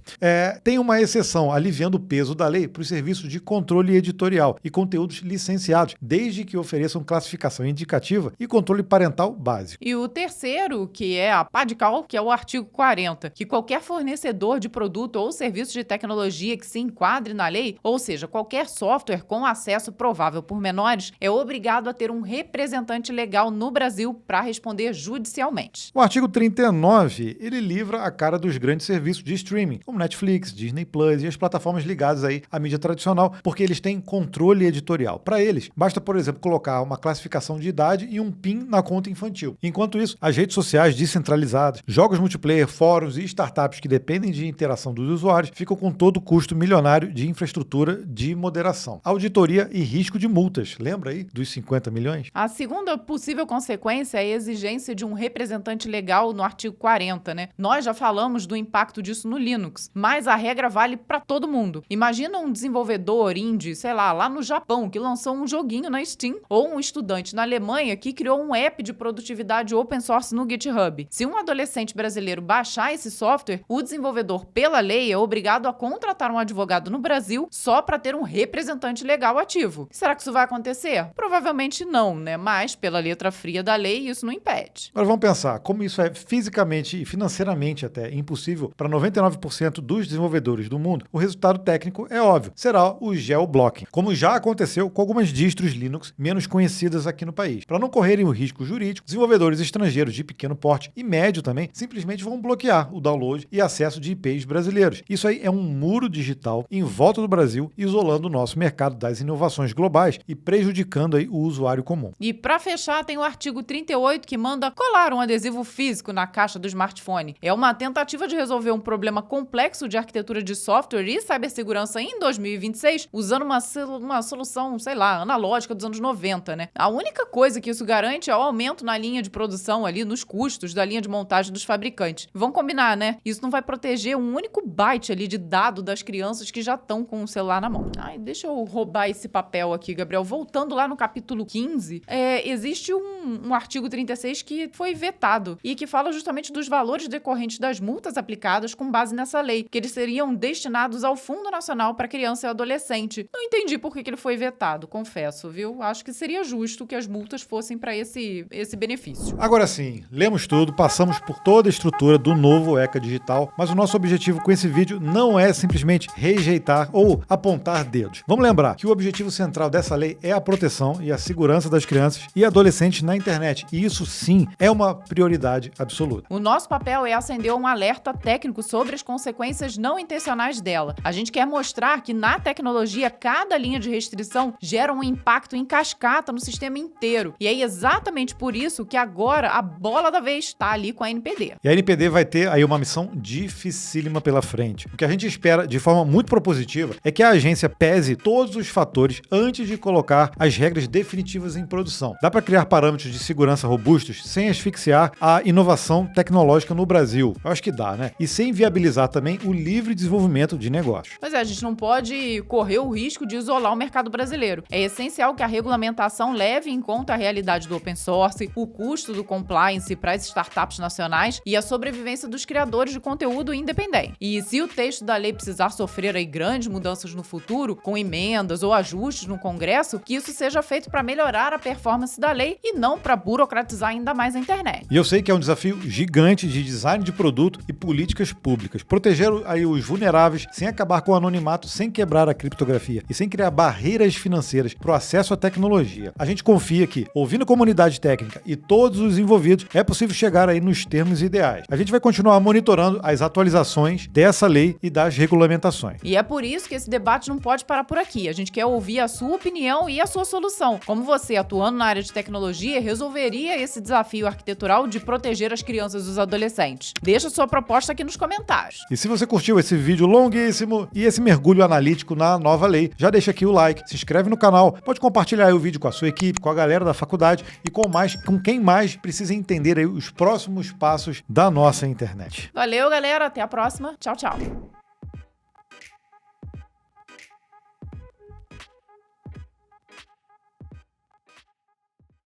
tem uma exceção aliviando o peso da lei para os serviços de controle editorial e conteúdos licenciados, desde que ofereçam classificação indicativa e controle parental básico. E o terceiro, que é a pá de cal, que é o artigo 40, que qualquer fornecedor de produto ou serviço de tecnologia que se enquadre na lei, ou seja, qualquer software com acesso provável por menores, é obrigado a ter um representante legal no Brasil para responder judicialmente. O artigo 39, ele livra a cara dos grandes serviços de streaming, como Netflix, Disney Plus e as plataformas ligadas aí à mídia tradicional, porque eles têm controle editorial. Para eles, basta, por exemplo, colocar uma classificação de idade e um PIN na conta infantil. Enquanto isso, as redes sociais descentralizadas, jogos multiplayer, fóruns e startups que dependem de interação dos usuários ficam com todo o custo milionário de infraestrutura de moderação. Auditoria e risco de multas. Lembra aí dos 50 milhões? A segunda possível consequência é a exigência de um representante legal no artigo 40, né? Nós já falamos do impacto disso no Linux, mas a regra vale para todo mundo. Imagina um desenvolvedor indie, sei lá no Japão, que lançou um joguinho na Steam, ou um estudante na Alemanha que criou um app de produtividade open source no GitHub. Se um adolescente brasileiro baixar esse software, o desenvolvedor, pela lei, é obrigado a contratar um advogado no Brasil só para ter um representante legal ativo. Será que isso vai acontecer? Provavelmente não, né? Mas, pela letra fria da lei, isso não impede. Agora vamos pensar, como isso é fisicamente e financeiramente até impossível para 99% dos desenvolvedores do mundo, o resultado técnico é óbvio, será o geoblocking, como já aconteceu com algumas distros Linux menos conhecidas aqui no país. Para não correrem o risco jurídico, desenvolvedores estrangeiros de pequeno porte e médio também simplesmente vão bloquear o download e acesso de IPs brasileiros. Isso aí é um muro digital em volta do Brasil, isolando o nosso mercado das inovações globais e prejudicando aí o usuário comum. E para fechar, tem o artigo 38 que manda colar um adesivo físico na caixa do smartphone. É uma tentativa de resolver um problema complexo de arquitetura de software e cibersegurança em 2026, usando uma solução, sei lá, analógica dos anos 90, né? A única coisa que isso garante é o aumento na linha de produção ali, nos custos da linha de montagem dos fabricantes. Vamos combinar, né? Isso não vai proteger um único byte ali de dado das crianças que já estão com o celular na mão. Ai, deixa eu roubar esse papel aqui, Gabriel. Voltando lá no capítulo 15, existe um artigo 36 que foi vetado e que fala justamente dos valores decorrentes das multas aplicadas com base nessa lei, que eles seriam destinados ao Fundo Nacional para Criança e Adolescente. Não entendi por que ele foi vetado, confesso, viu? Acho que seria justo que as multas fossem para esse benefício. Agora sim, lemos tudo, passamos por toda a estrutura do novo ECA Digital, mas o nosso objetivo com esse vídeo não é simplesmente rejeitar ou apontar dedos. Vamos lembrar que o objetivo central dessa lei é a proteção e a segurança das crianças e adolescentes na internet, e isso sim é uma prioridade absoluta. O nosso papel é acender um alerta técnico sobre as consequências não intencionais dela. A gente quer mostrar que na tecnologia cada linha de restrição gera um impacto em cascata no sistema inteiro. E é exatamente por isso que agora a bola da vez está ali com a NPD. E a NPD vai ter aí uma missão dificílima pela frente. O que a gente espera de forma muito propositiva é que a agência pese todos os fatores antes de colocar as regras definitivas em produção. Dá para criar parâmetros de segurança robustos sem asfixiar a inovação tecnológica no Brasil. Eu acho que dá, né? E sem viabilizar também o livre desenvolvimento de negócios. Pois é, a gente não pode correr o risco de isolar o mercado brasileiro. É essencial que a regulamentação leve em conta a realidade do open source, o custo do compliance para as startups nacionais e a sobrevivência dos criadores de conteúdo independente. E se o texto da lei precisar sofrer aí grandes mudanças no futuro, com emendas ou ajustes no Congresso, que isso seja feito para melhorar a performance da lei e não para burocratizar ainda mais a internet. E eu sei que é um desafio gigante de design de produto e políticas públicas. Proteger aí os vulneráveis sem acabar com o anonimato, sem quebrar a criptografia e sem criar barreiras financeiras para o acesso à tecnologia. A gente confia que, ouvindo a comunidade técnica e todos os envolvidos, é possível chegar aí nos termos ideais. A gente vai continuar monitorando as atualizações dessa lei e das regulamentações. E é por isso que esse debate não pode parar por aqui. A gente quer ouvir a sua opinião e a sua solução. Como você, atuando na área de tecnologia, resolveria esse desafio arquitetural de proteger as crianças e os adolescentes? Deixa sua proposta aqui nos comentários. E se você curtiu esse vídeo longuíssimo e esse mergulho analítico na nova lei, já deixa aqui o like, se inscreve no canal, pode compartilhar aí o vídeo com a sua equipe, com a galera da faculdade e com quem mais precisa entender aí os próximos passos da nossa internet. Valeu, galera. Até a próxima. Tchau, tchau.